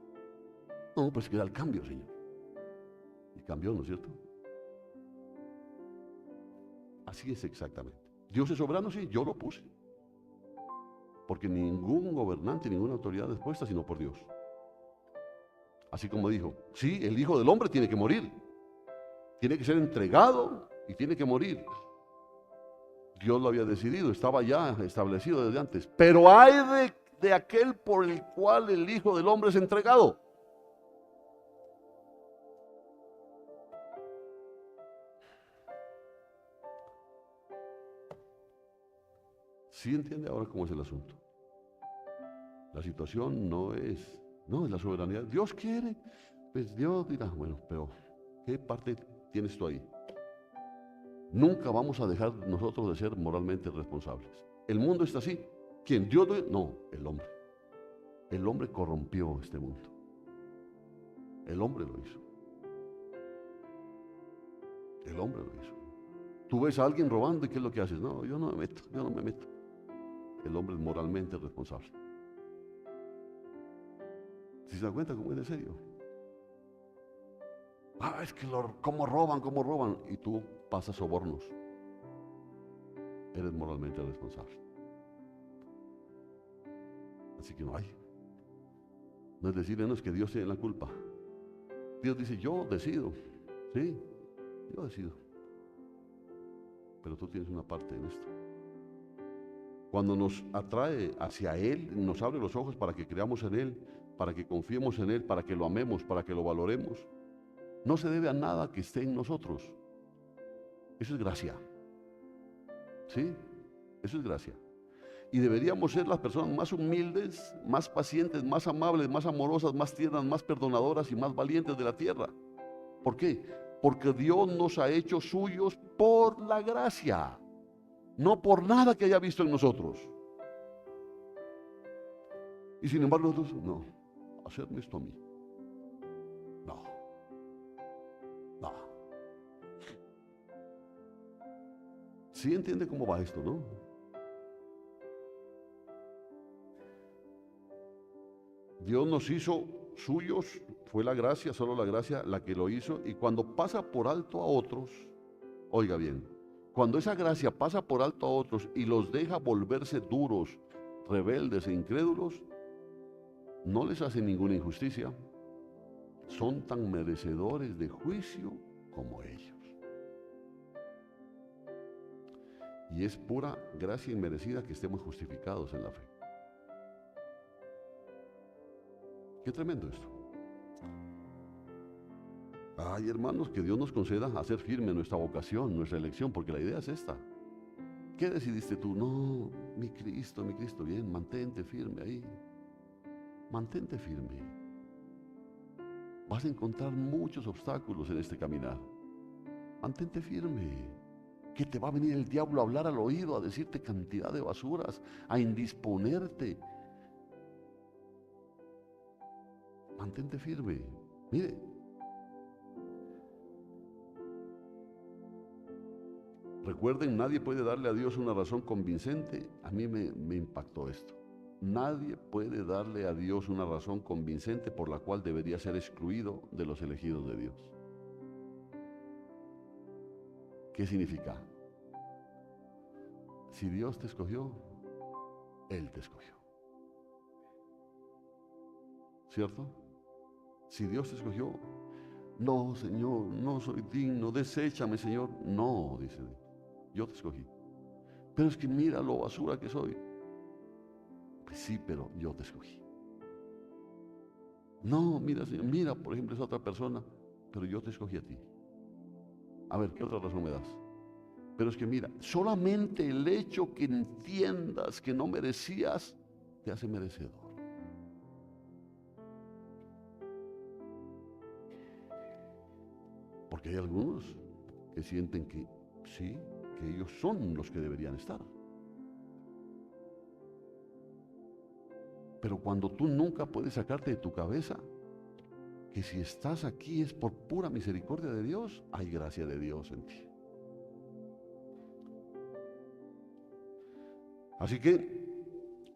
No, pues queda el cambio, Señor. Y cambió, ¿no es cierto? Así es exactamente. Dios es soberano, sí, yo lo puse. Porque ningún gobernante, ninguna autoridad es puesta sino por Dios. Así como dijo, sí, el Hijo del Hombre tiene que morir. Tiene que ser entregado y tiene que morir. Dios lo había decidido, estaba ya establecido desde antes. Pero hay de aquel por el cual el Hijo del Hombre es entregado. ¿Sí entiende ahora cómo es el asunto? La situación no es la soberanía. Dios quiere, pues Dios dirá, bueno, pero ¿qué parte tienes tú ahí? Nunca vamos a dejar nosotros de ser moralmente responsables. El mundo está así. ¿Quién? ¿Dios? No, el hombre. El hombre corrompió este mundo. El hombre lo hizo. El hombre lo hizo. Tú ves a alguien robando y ¿qué es lo que haces? No, yo no me meto, yo no me meto. El hombre es moralmente responsable. ¿Sí se dan cuenta cómo es de serio? Es que cómo roban. Y tú pasas sobornos. Eres moralmente responsable. Así que no es decir, no es que Dios tiene la culpa. Dios dice, yo decido. Sí, yo decido. Pero tú tienes una parte en esto. Cuando nos atrae hacia Él, nos abre los ojos para que creamos en Él, para que confiemos en Él, para que lo amemos, para que lo valoremos, no se debe a nada que esté en nosotros. Eso es gracia. ¿Sí? Eso es gracia. Y deberíamos ser las personas más humildes, más pacientes, más amables, más amorosas, más tiernas, más perdonadoras y más valientes de la tierra. ¿Por qué? Porque Dios nos ha hecho suyos por la gracia, no por nada que haya visto en nosotros. Y sin embargo nosotros, no, hacerme esto a mí. No. ¿Sí entiende cómo va esto, no? Dios nos hizo suyos, fue la gracia, solo la gracia la que lo hizo, y cuando pasa por alto a otros, oiga bien, cuando esa gracia pasa por alto a otros y los deja volverse duros, rebeldes e incrédulos, no les hace ninguna injusticia, son tan merecedores de juicio como ellos. Y es pura gracia inmerecida que estemos justificados en la fe. Qué tremendo esto. Ay, hermanos, que Dios nos conceda hacer firme nuestra vocación, nuestra elección, porque la idea es esta. ¿Qué decidiste tú? No, mi Cristo, bien, mantente firme ahí. Mantente firme. Vas a encontrar muchos obstáculos en este caminar. Mantente firme. Que te va a venir el diablo a hablar al oído, a decirte cantidad de basuras, a indisponerte. Mantente firme. Mire, recuerden, nadie puede darle a Dios una razón convincente. A mí me impactó esto. Nadie puede darle a Dios una razón convincente por la cual debería ser excluido de los elegidos de Dios. ¿Qué significa? Si Dios te escogió, Él te escogió. ¿Cierto? Si Dios te escogió, no, Señor, no soy digno, deséchame, Señor. No, dice, yo te escogí. Pero es que mira lo basura que soy. Pues sí, pero yo te escogí. No, mira, Señor, mira, por ejemplo, esa otra persona, pero yo te escogí a ti. A ver, ¿qué otra razón me das? Pero es que mira, solamente el hecho que entiendas que no merecías, te hace merecedor. Porque hay algunos que sienten que sí, que ellos son los que deberían estar. Pero cuando tú nunca puedes sacarte de tu cabeza que si estás aquí es por pura misericordia de Dios, hay gracia de Dios en ti. Así que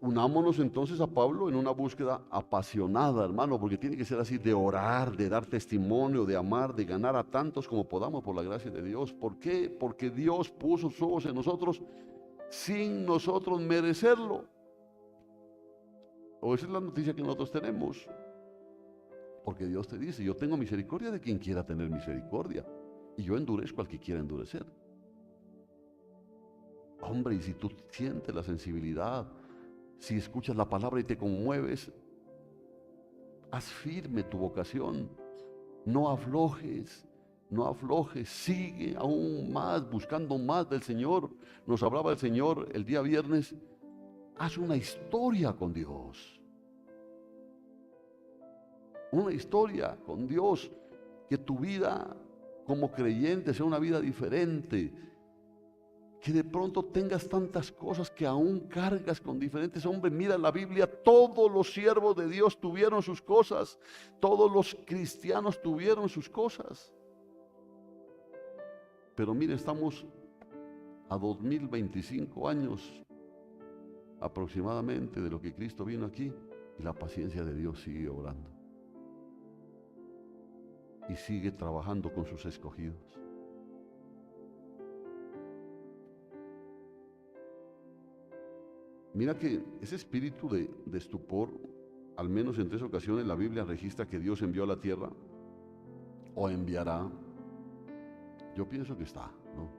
unámonos entonces a Pablo en una búsqueda apasionada, hermano, porque tiene que ser así, de orar, de dar testimonio, de amar, de ganar a tantos como podamos por la gracia de Dios. ¿Por qué? Porque Dios puso sus ojos en nosotros sin nosotros merecerlo. O esa es la noticia que nosotros tenemos. Porque Dios te dice, yo tengo misericordia de quien quiera tener misericordia, y yo endurezco al que quiera endurecer. Hombre, y si tú sientes la sensibilidad, si escuchas la palabra y te conmueves, haz firme tu vocación, no aflojes, no aflojes, sigue aún más, buscando más del Señor. Nos hablaba el Señor el día viernes, haz una historia con Dios. Una historia con Dios, que tu vida como creyente sea una vida diferente, que de pronto tengas tantas cosas que aún cargas con diferentes hombres. Mira la Biblia, todos los siervos de Dios tuvieron sus cosas, todos los cristianos tuvieron sus cosas. Pero mire, estamos a 2025 años aproximadamente de lo que Cristo vino aquí, y la paciencia de Dios sigue obrando. Y sigue trabajando con sus escogidos. Mira que ese espíritu de estupor, al menos en 3 ocasiones la Biblia registra que Dios envió a la tierra, o enviará. Yo pienso que está, ¿no?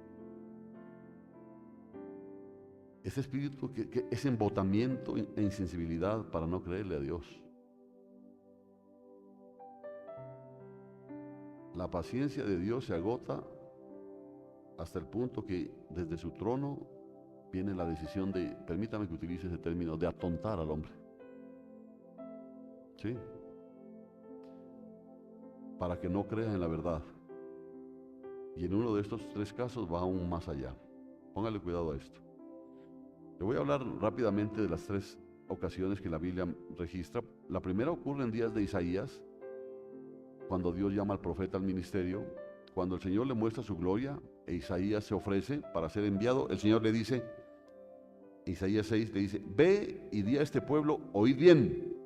Ese espíritu que es embotamiento e insensibilidad para no creerle a Dios. La paciencia de Dios se agota hasta el punto que desde su trono viene la decisión de, permítame que utilice ese término, de atontar al hombre. ¿Sí? Para que no crea en la verdad. Y en uno de estos 3 casos va aún más allá. Póngale cuidado a esto. Le voy a hablar rápidamente de las 3 ocasiones que la Biblia registra. La primera ocurre en días de Isaías, cuando Dios llama al profeta al ministerio, cuando el Señor le muestra su gloria e Isaías se ofrece para ser enviado. El Señor le dice, Isaías 6 le dice, ve y di a este pueblo, oíd bien,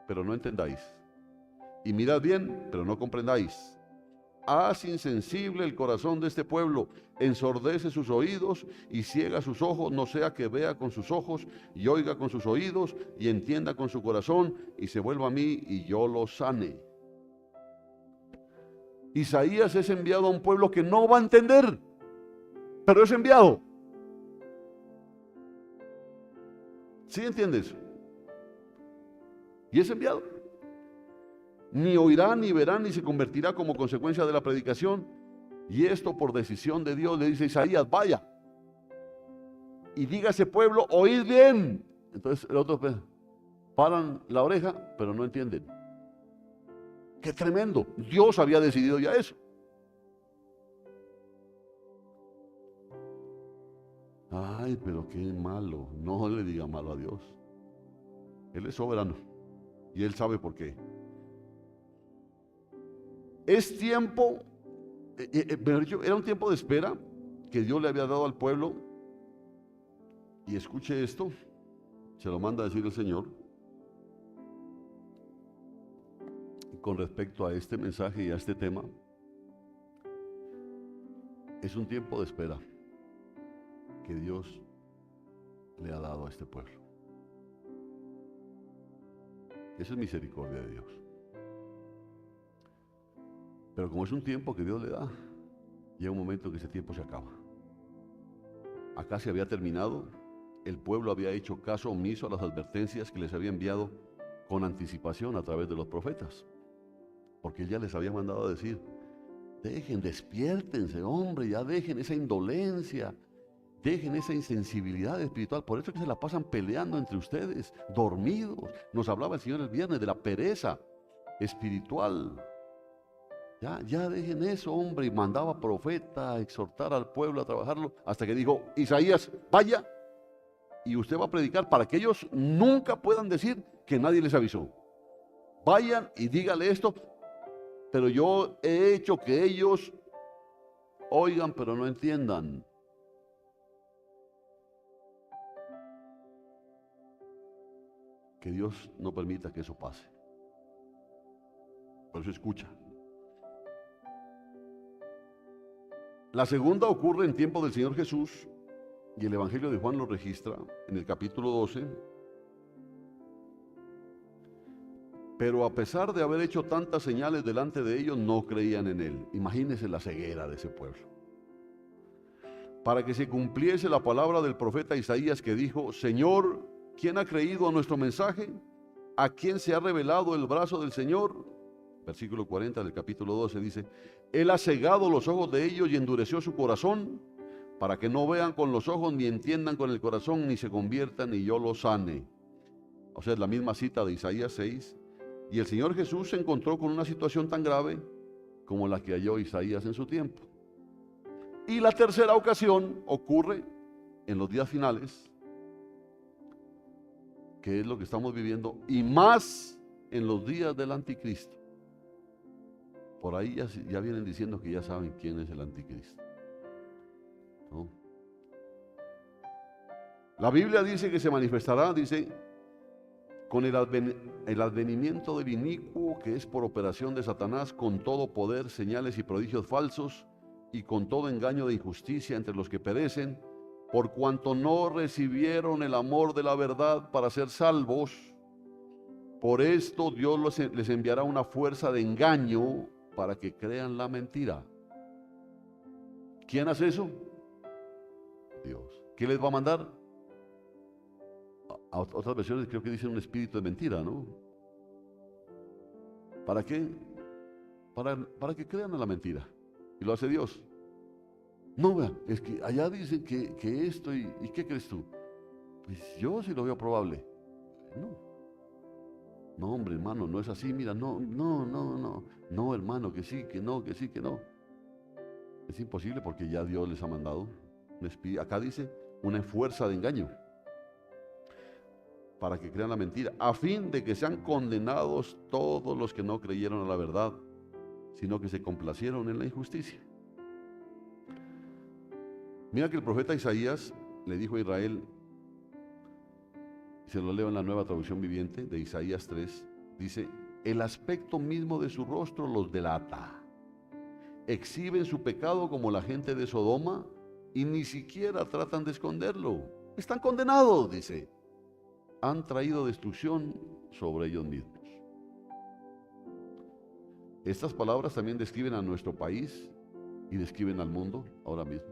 pero no entendáis, y mirad bien, pero no comprendáis. Haz insensible el corazón de este pueblo, ensordece sus oídos y ciega sus ojos, no sea que vea con sus ojos y oiga con sus oídos y entienda con su corazón y se vuelva a mí y yo lo sane. Isaías es enviado a un pueblo que no va a entender, pero es enviado. ¿Sí entiendes? Y es enviado. Ni oirá, ni verá, ni se convertirá como consecuencia de la predicación. Y esto por decisión de Dios le dice a Isaías, vaya y diga a ese pueblo, oíd bien. Entonces el otro paran la oreja, pero no entienden. ¡Qué tremendo! Dios había decidido ya eso. Ay, pero qué malo. No le diga malo a Dios. Él es soberano y Él sabe por qué. Es tiempo, era un tiempo de espera que Dios le había dado al pueblo. Y escuche esto, se lo manda a decir el Señor. Con respecto a este mensaje y a este tema, es un tiempo de espera que Dios le ha dado a este pueblo. Esa es misericordia de Dios. Pero como es un tiempo que Dios le da, llega un momento que ese tiempo se acaba. Acá se había terminado, el pueblo había hecho caso omiso a las advertencias que les había enviado con anticipación a través de los profetas. Porque Él ya les había mandado a decir, dejen, despiértense, hombre, ya dejen esa indolencia, dejen esa insensibilidad espiritual. Por eso es que se la pasan peleando entre ustedes, dormidos. Nos hablaba el Señor el viernes de la pereza espiritual. Ya dejen eso, hombre. Y mandaba profeta a exhortar al pueblo a trabajarlo, hasta que dijo, Isaías, vaya, y usted va a predicar para que ellos nunca puedan decir que nadie les avisó. Vayan y dígale esto, pero yo he hecho que ellos oigan, pero no entiendan. Que Dios no permita que eso pase. Por eso escucha. La segunda ocurre en tiempo del Señor Jesús, Y el Evangelio de Juan lo registra en el capítulo 12. Pero a pesar de haber hecho tantas señales delante de ellos, no creían en él. Imagínense la ceguera de ese pueblo. Para que se cumpliese la palabra del profeta Isaías que dijo: Señor, ¿quién ha creído a nuestro mensaje? ¿A quién se ha revelado el brazo del Señor? Versículo 40 del capítulo 12 dice: Él ha cegado los ojos de ellos y endureció su corazón, para que no vean con los ojos, ni entiendan con el corazón, ni se conviertan, y yo los sane. O sea, es la misma cita de Isaías 6. Y el Señor Jesús se encontró con una situación tan grave como la que halló Isaías en su tiempo. Y la tercera ocasión ocurre en los días finales, que es lo que estamos viviendo, y más en los días del anticristo. Por ahí ya vienen diciendo que ya saben quién es el anticristo, ¿no? La Biblia dice que se manifestará, dice, con el advenimiento del inicuo, que es por operación de Satanás, con todo poder, señales y prodigios falsos, y con todo engaño de injusticia entre los que perecen, por cuanto no recibieron el amor de la verdad para ser salvos. Por esto Dios les enviará una fuerza de engaño para que crean la mentira. ¿Quién hace eso? Dios. ¿Qué les va a mandar? A otras versiones creo que dicen un espíritu de mentira, ¿no? ¿Para qué? Para que crean en la mentira. Y lo hace Dios. No, vea, es que allá dicen que esto, ¿y qué crees tú? Pues yo sí lo veo probable. No, hombre, hermano, no es así, mira, no, hermano, que sí, que no, que sí, que no. Es imposible porque ya Dios les ha mandado un espíritu. Acá dice una fuerza de engaño, para que crean la mentira, a fin de que sean condenados todos los que no creyeron a la verdad, sino que se complacieron en la injusticia. Mira que el profeta Isaías le dijo a Israel, se lo leo en la Nueva Traducción Viviente de Isaías 3, dice: el aspecto mismo de su rostro los delata, exhiben su pecado como la gente de Sodoma y ni siquiera tratan de esconderlo. Están condenados, dice. Han traído destrucción sobre ellos mismos. Estas palabras también describen a nuestro país y describen al mundo ahora mismo.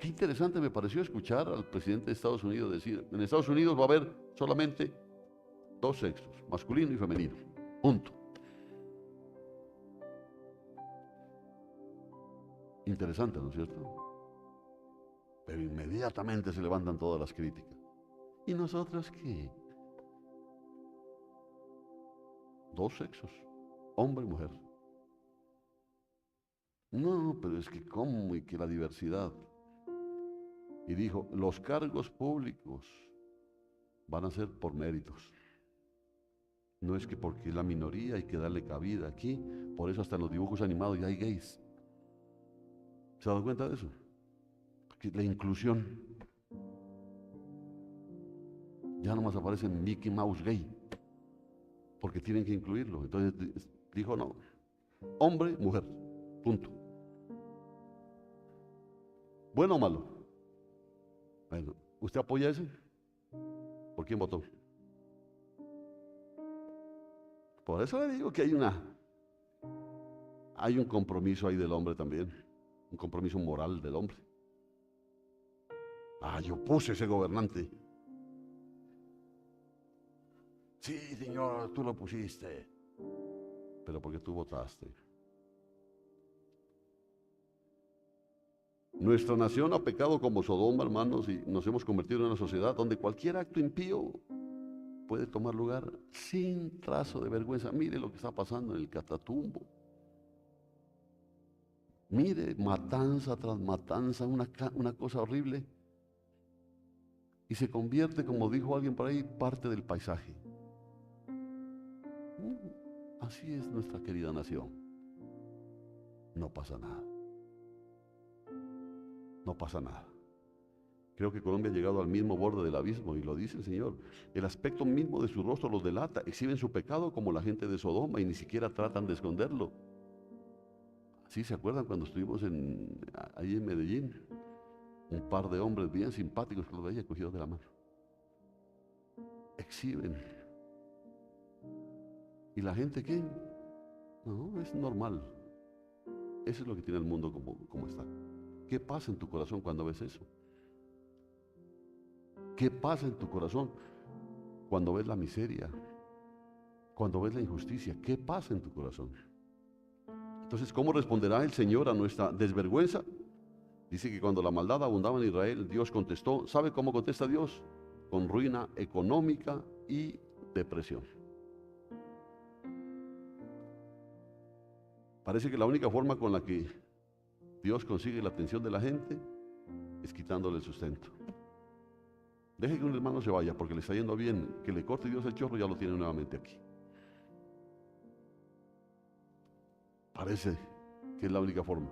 Qué interesante me pareció escuchar al presidente de Estados Unidos decir: en Estados Unidos va a haber solamente dos sexos, masculino y femenino, punto. Interesante, ¿no es cierto? Pero inmediatamente se levantan todas las críticas. ¿Y nosotros qué? Dos sexos, hombre y mujer. No, pero es que cómo, y que la diversidad. Y dijo: los cargos públicos van a ser por méritos. No es que porque es la minoría hay que darle cabida aquí. Por eso hasta en los dibujos animados ya hay gays. ¿Se ha dado cuenta de eso? La inclusión. Ya nomás aparece Mickey Mouse gay, porque tienen que incluirlo. Entonces dijo: no, hombre, mujer, punto. ¿Bueno o malo? Bueno, ¿usted apoya ese? ¿Por quién votó? Por eso le digo que hay un compromiso ahí del hombre también, un compromiso moral del hombre. Yo puse ese gobernante. Sí, señor, tú lo pusiste. Pero porque tú votaste. Nuestra nación ha pecado como Sodoma, hermanos, y nos hemos convertido en una sociedad donde cualquier acto impío puede tomar lugar sin trazo de vergüenza. Mire lo que está pasando en el Catatumbo. Mire, matanza tras matanza, una cosa horrible. Y se convierte, como dijo alguien por ahí, parte del paisaje. Así es nuestra querida nación. No pasa nada. No pasa nada. Creo que Colombia ha llegado al mismo borde del abismo, y lo dice el Señor. El aspecto mismo de su rostro los delata, exhiben su pecado como la gente de Sodoma y ni siquiera tratan de esconderlo. ¿Sí se acuerdan cuando estuvimos ahí en Medellín? un par de hombres bien simpáticos que los veía cogidos de la mano. Exhiben. ¿Y la gente qué? No, es normal. Eso es lo que tiene el mundo como está. ¿Qué pasa en tu corazón cuando ves eso? ¿Qué pasa en tu corazón cuando ves la miseria? Cuando ves la injusticia, ¿qué pasa en tu corazón? Entonces, ¿cómo responderá el Señor a nuestra desvergüenza? Dice que cuando la maldad abundaba en Israel, Dios contestó. ¿Sabe cómo contesta Dios? Con ruina económica y depresión. Parece que la única forma con la que Dios consigue la atención de la gente es quitándole el sustento. Deje que un hermano se vaya porque le está yendo bien, que le corte Dios el chorro, ya lo tiene nuevamente aquí. Parece que es la única forma.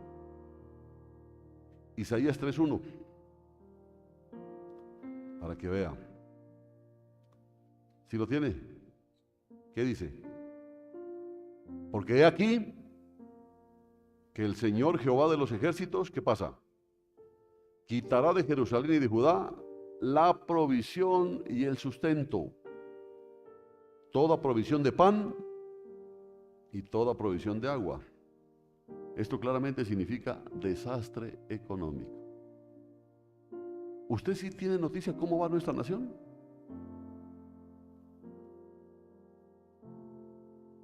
Isaías 3:1, para que vea. ¿Sí lo tiene? ¿Qué dice? Porque he aquí que el Señor Jehová de los ejércitos, ¿qué pasa? Quitará de Jerusalén y de Judá la provisión y el sustento, toda provisión de pan y toda provisión de agua. Esto claramente significa desastre económico. ¿Usted sí tiene noticia cómo va nuestra nación?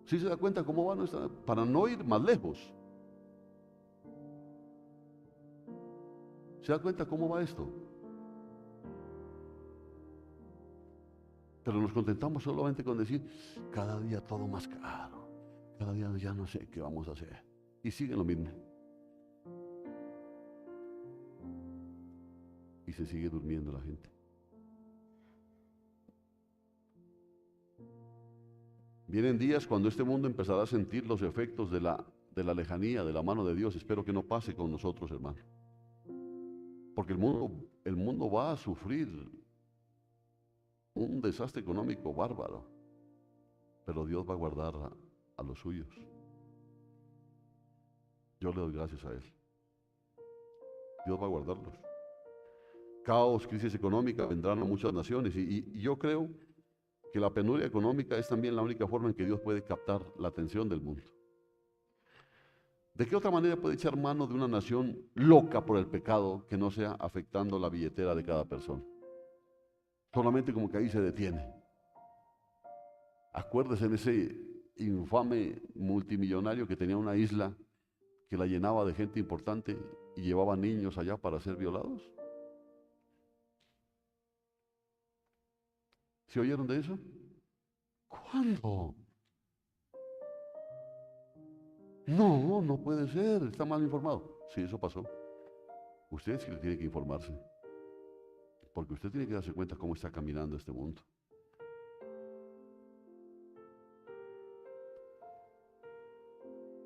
¿Sí se da cuenta cómo va nuestra? Para no ir más lejos. ¿Se da cuenta cómo va esto? Pero nos contentamos solamente con decir, cada día todo más caro, cada día ya no sé qué vamos a hacer. Y sigue lo mismo. Y se sigue durmiendo la gente. Vienen días cuando este mundo empezará a sentir los efectos de la lejanía, de la mano de Dios. Espero que no pase con nosotros, hermano. Porque el mundo va a sufrir un desastre económico bárbaro. Pero Dios va a guardar a los suyos. Yo le doy gracias a Él. Dios va a guardarlos. Caos, crisis económica vendrán a muchas naciones y yo creo que la penuria económica es también la única forma en que Dios puede captar la atención del mundo. ¿De qué otra manera puede echar mano de una nación loca por el pecado que no sea afectando la billetera de cada persona? Solamente como que ahí se detiene. Acuérdese en ese infame multimillonario que tenía una isla que la llenaba de gente importante y llevaba niños allá para ser violados. ¿Se oyeron de eso? ¿Cuándo? No, no puede ser, está mal informado. Sí, eso pasó. Usted sí le tiene que informarse, porque usted tiene que darse cuenta cómo está caminando este mundo.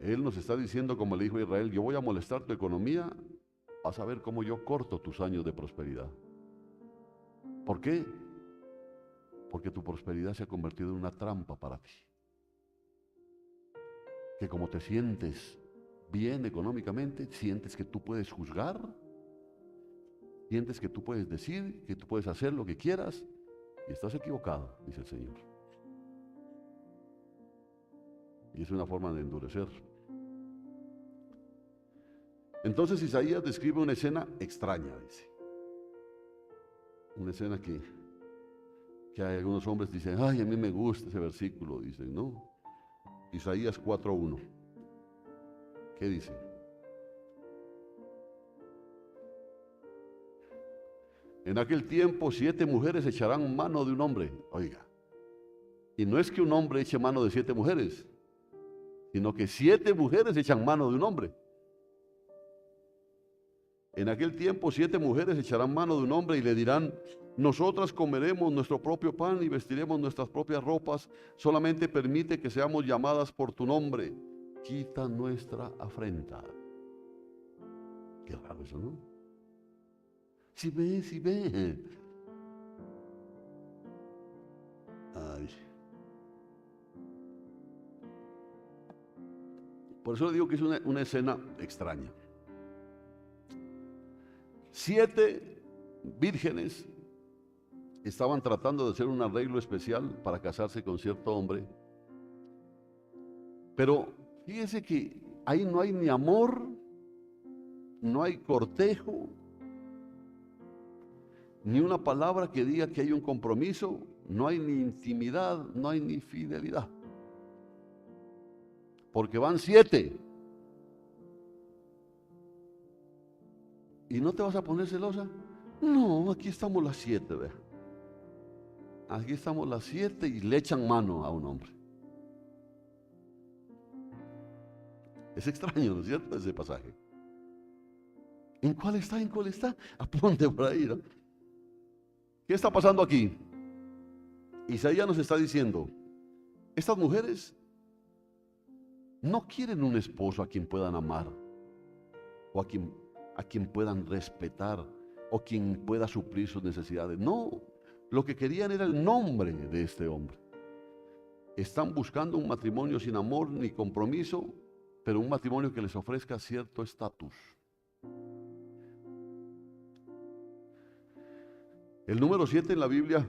Él nos está diciendo, como le dijo a Israel, yo voy a molestar tu economía, vas a ver cómo yo corto tus años de prosperidad. ¿Por qué? Porque tu prosperidad se ha convertido en una trampa para ti. Que como te sientes bien económicamente, sientes que tú puedes juzgar, sientes que tú puedes decir, que tú puedes hacer lo que quieras, y estás equivocado, dice el Señor. Y es una forma de endurecer. Entonces Isaías describe una escena extraña, dice. Una escena que hay algunos hombres dicen, ay, a mí me gusta ese versículo, dicen, ¿no? Isaías 4:1. ¿Qué dice? En aquel tiempo 7 mujeres echarán mano de un hombre. Oiga, y no es que un hombre eche mano de 7 mujeres, sino que 7 mujeres echan mano de un hombre. En aquel tiempo 7 mujeres echarán mano de un hombre y le dirán, nosotras comeremos nuestro propio pan y vestiremos nuestras propias ropas, solamente permite que seamos llamadas por tu nombre, quita nuestra afrenta. Qué raro eso, ¿no? Si ve, si ve. Ay. Por eso le digo que es una escena extraña. 7 vírgenes estaban tratando de hacer un arreglo especial para casarse con cierto hombre. Pero fíjense que ahí no hay ni amor, no hay cortejo, ni una palabra que diga que hay un compromiso, no hay ni intimidad, no hay ni fidelidad. Porque van 7. ¿Y no te vas a poner celosa? No, aquí estamos las 7, vea. Aquí estamos las 7 y le echan mano a un hombre. Es extraño, ¿no es cierto? Ese pasaje. ¿En cuál está? ¿En cuál está? Apunte por ahí, ¿no? ¿Qué está pasando aquí? Isaías nos está diciendo, estas mujeres no quieren un esposo a quien puedan amar, o a quien puedan respetar, o quien pueda suplir sus necesidades. No, lo que querían era el nombre de este hombre. Están buscando un matrimonio sin amor ni compromiso, pero un matrimonio que les ofrezca cierto estatus. El número 7 en la Biblia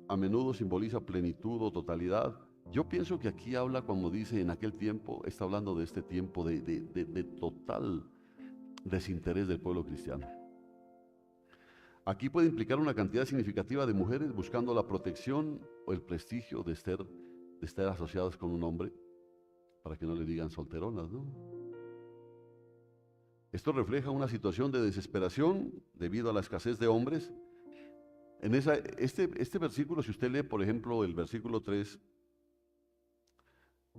a menudo simboliza plenitud o totalidad. Yo pienso que aquí habla, cuando dice en aquel tiempo, está hablando de este tiempo de total desinterés del pueblo cristiano. Aquí puede implicar una cantidad significativa de mujeres buscando la protección o el prestigio de estar asociadas con un hombre, para que no le digan solteronas, ¿no? Esto refleja una situación de desesperación debido a la escasez de hombres. Este versículo, si usted lee, por ejemplo, el versículo 3,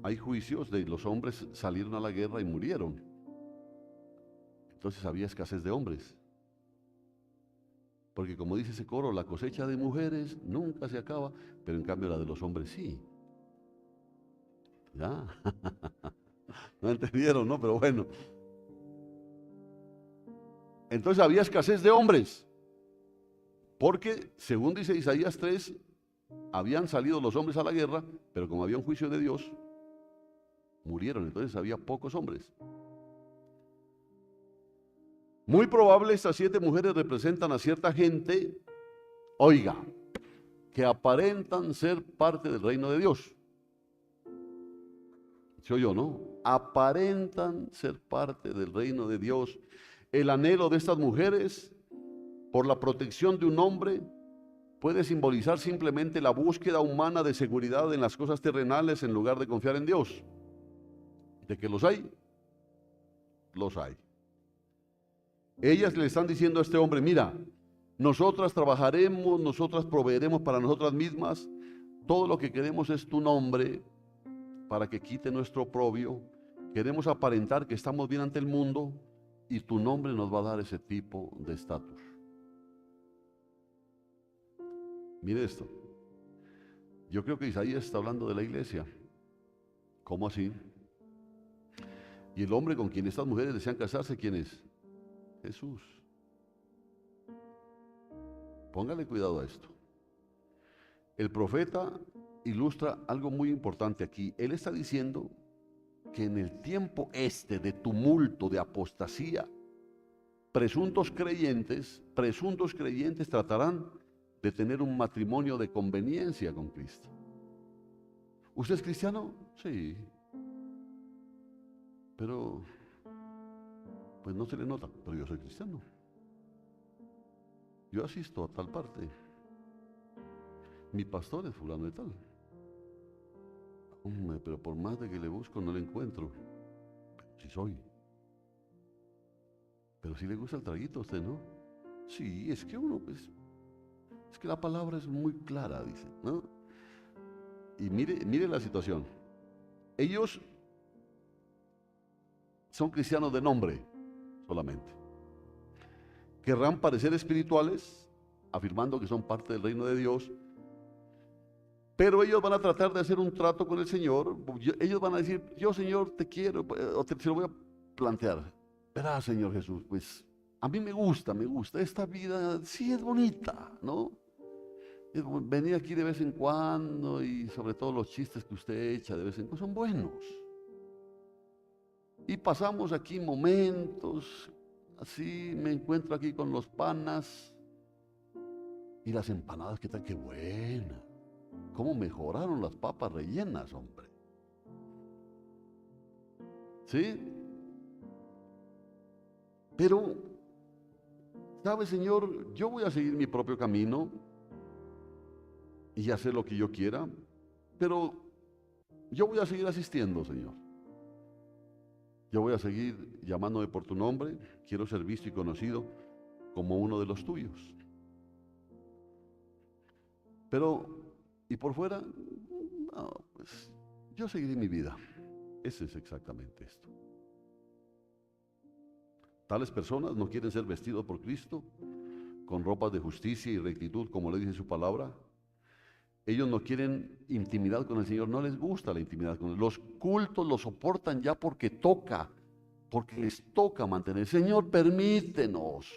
hay juicios de los hombres salieron a la guerra y murieron. Entonces había escasez de hombres. Porque como dice ese coro, la cosecha de mujeres nunca se acaba, pero en cambio la de los hombres sí. ¿Ya? No entendieron, ¿no? Pero bueno. Entonces había escasez de hombres. Porque, según dice Isaías 3, habían salido los hombres a la guerra, pero como había un juicio de Dios, murieron. Entonces había pocos hombres. Muy probable estas 7 mujeres representan a cierta gente, oiga, que aparentan ser parte del reino de Dios. ¿Sí oyó, no? Aparentan ser parte del reino de Dios. El anhelo de estas mujeres por la protección de un hombre puede simbolizar simplemente la búsqueda humana de seguridad en las cosas terrenales en lugar de confiar en Dios. ¿De que los hay? Los hay. Ellas le están diciendo a este hombre, mira, nosotras trabajaremos, nosotras proveeremos para nosotras mismas, todo lo que queremos es tu nombre para que quite nuestro oprobio, queremos aparentar que estamos bien ante el mundo y tu nombre nos va a dar ese tipo de estatus. Mire esto, yo creo que Isaías está hablando de la iglesia. ¿Cómo así? Y el hombre con quien estas mujeres desean casarse, ¿quién es? Jesús. Póngale cuidado a esto. El profeta ilustra algo muy importante aquí. Él está diciendo que en el tiempo de tumulto, de apostasía, presuntos creyentes tratarán de tener un matrimonio de conveniencia con Cristo. ¿Usted es cristiano? Sí. Pero pues no se le nota, pero yo soy cristiano. Yo asisto a tal parte. Mi pastor es fulano de tal. Hombre, pero por más de que le busco no le encuentro. Pero sí soy. Pero sí le gusta el traguito a usted, ¿no? Sí, es que uno, pues, es que la palabra es muy clara, dice, ¿no? Y mire la situación. Ellos son cristianos de nombre solamente. Querrán parecer espirituales, afirmando que son parte del reino de Dios, pero ellos van a tratar de hacer un trato con el Señor. Ellos van a decir, yo Señor te quiero, o se lo voy a plantear. Verá, Señor Jesús, pues a mí me gusta esta vida, sí es bonita, ¿no? Venir aquí de vez en cuando y sobre todo los chistes que usted echa de vez en cuando son buenos. Y pasamos aquí momentos así me encuentro aquí con los panas y las empanadas, ¿qué tal? Qué buena. ¿Cómo mejoraron las papas rellenas, hombre? ¿Sí? Pero, ¿sabe, Señor? Yo voy a seguir mi propio camino y hacer lo que yo quiera, pero yo voy a seguir asistiendo, Señor. Yo voy a seguir llamándome por tu nombre. Quiero ser visto y conocido como uno de los tuyos. Pero, ¿y por fuera? No, pues yo seguiré mi vida. Ese es exactamente esto. Tales personas no quieren ser vestidos por Cristo con ropas de justicia y rectitud, como le dice su palabra. Ellos no quieren intimidad con el Señor, no les gusta la intimidad con Él. Los cultos los soportan ya porque les toca mantener. Señor, permítenos,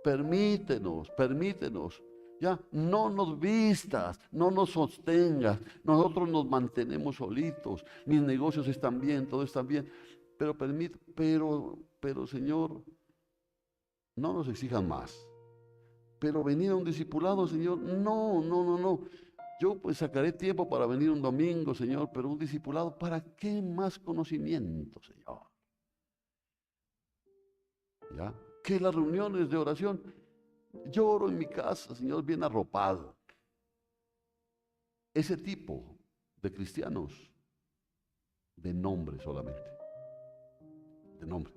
permítenos. Ya, no nos vistas, no nos sostengas. Nosotros nos mantenemos solitos. Mis negocios están bien, todo está bien. Pero Señor, no nos exijan más. Pero venir a un discipulado, Señor, no. Yo pues sacaré tiempo para venir un domingo, Señor, pero un discipulado, ¿para qué más conocimiento, Señor? ¿Ya? Que las reuniones de oración, yo oro en mi casa, Señor, bien arropado. Ese tipo de cristianos, de nombre solamente, de nombre.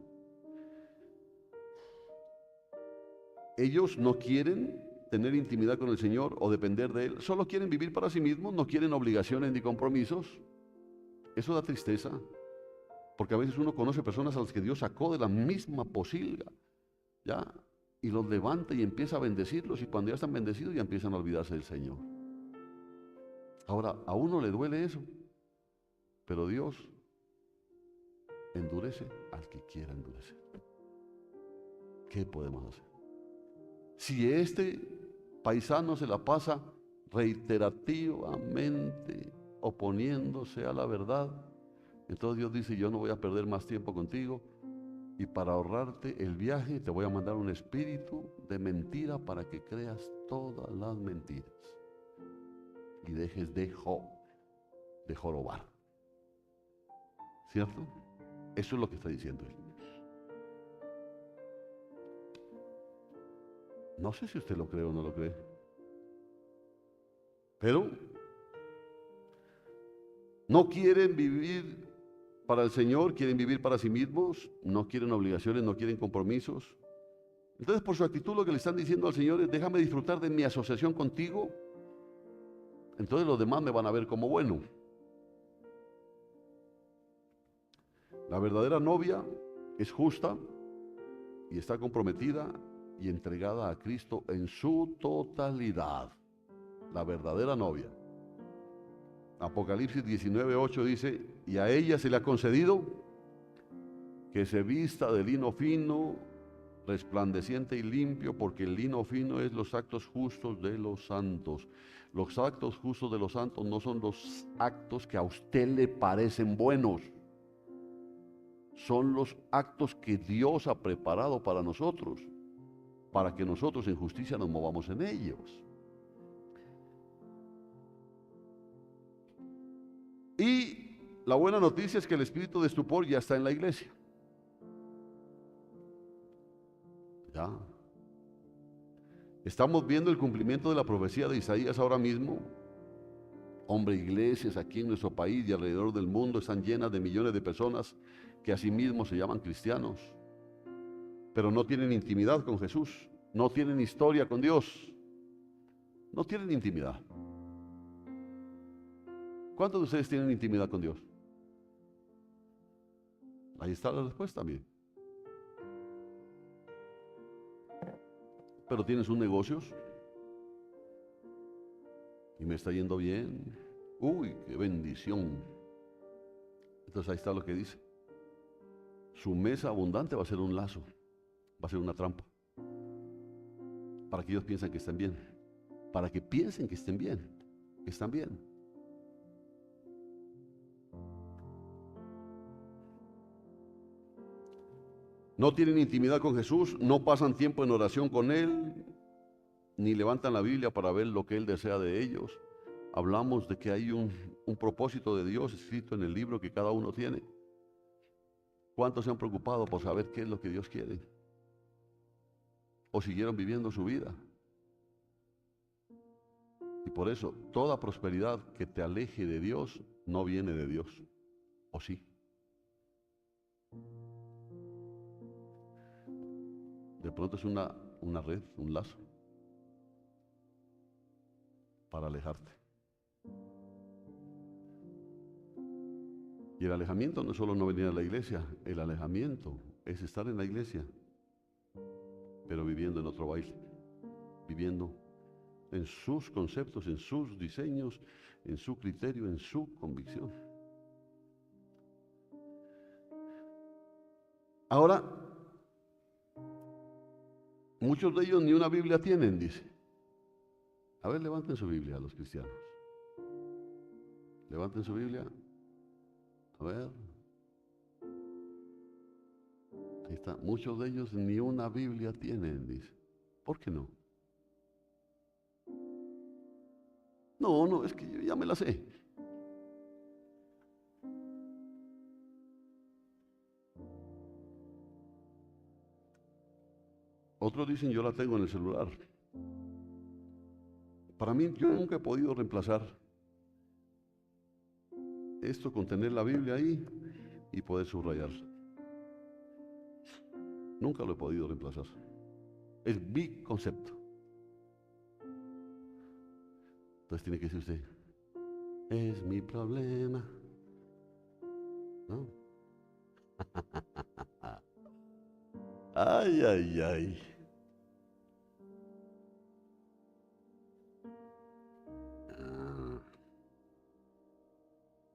Ellos no quieren tener intimidad con el Señor o depender de Él, solo quieren vivir para sí mismos, no quieren obligaciones ni compromisos. Eso da tristeza, porque a veces uno conoce personas a las que Dios sacó de la misma posilga, ¿ya? Y los levanta y empieza a bendecirlos, y cuando ya están bendecidos ya empiezan a olvidarse del Señor. Ahora, a uno le duele eso, pero Dios endurece al que quiera endurecer. ¿Qué podemos hacer? Si este paisano se la pasa reiterativamente oponiéndose a la verdad, entonces Dios dice: yo no voy a perder más tiempo contigo, y para ahorrarte el viaje te voy a mandar un espíritu de mentira para que creas todas las mentiras y dejes de jorobar. ¿Cierto? Eso es lo que está diciendo él. No sé si usted lo cree o no lo cree, pero no quieren vivir para el Señor, quieren vivir para sí mismos, no quieren obligaciones, no quieren compromisos. Entonces, por su actitud, lo que le están diciendo al Señor es: déjame disfrutar de mi asociación contigo, entonces los demás me van a ver como bueno. La verdadera novia es justa y está comprometida y entregada a Cristo en su totalidad. La verdadera novia. Apocalipsis 19:8 dice: y a ella se le ha concedido que se vista de lino fino, resplandeciente y limpio, porque el lino fino es los actos justos de los santos. Los actos justos de los santos no son los actos que a usted le parecen buenos. Son los actos que Dios ha preparado para nosotros, para que nosotros en justicia nos movamos en ellos. Y la buena noticia es que el espíritu de estupor ya está en la iglesia. Ya. Estamos viendo el cumplimiento de la profecía de Isaías ahora mismo. Hombre, iglesias aquí en nuestro país y alrededor del mundo están llenas de millones de personas que asimismo se llaman cristianos, pero no tienen intimidad con Jesús, no tienen historia con Dios, no tienen intimidad. ¿Cuántos de ustedes tienen intimidad con Dios? Ahí está la respuesta también. Pero tienen sus negocios y me está yendo bien. Uy, qué bendición. Entonces ahí está lo que dice: su mesa abundante va a ser un lazo, va a ser una trampa, para que ellos piensen que estén bien, para que piensen que estén bien, que están bien. no tienen intimidad con Jesús, no pasan tiempo en oración con Él, ni levantan la Biblia para ver lo que Él desea de ellos. Hablamos de que hay un propósito de Dios escrito en el libro que cada uno tiene. ¿Cuántos se han preocupado por saber qué es lo que Dios quiere? ¿O siguieron viviendo su vida? Y por eso, toda prosperidad que te aleje de Dios no viene de Dios. ¿O sí? De pronto es una red, un lazo para alejarte. Y el alejamiento no es solo no venir a la iglesia, el alejamiento es estar en la iglesia, pero viviendo en otro baile, viviendo en sus conceptos, en sus diseños, en su criterio, en su convicción. Ahora, muchos de ellos ni una Biblia tienen, dice. A ver, levanten su Biblia los cristianos. Levanten su Biblia. A ver. Ahí está. Muchos de ellos ni una Biblia tienen, dice. ¿Por qué no? No, es que yo ya me la sé. Otros dicen, yo la tengo en el celular. Para mí, yo nunca he podido reemplazar esto con tener la Biblia ahí y poder subrayarla. Nunca lo he podido reemplazar. Es mi concepto. Entonces tiene que decir usted, es mi problema. ¿No? Ay, ay, ay.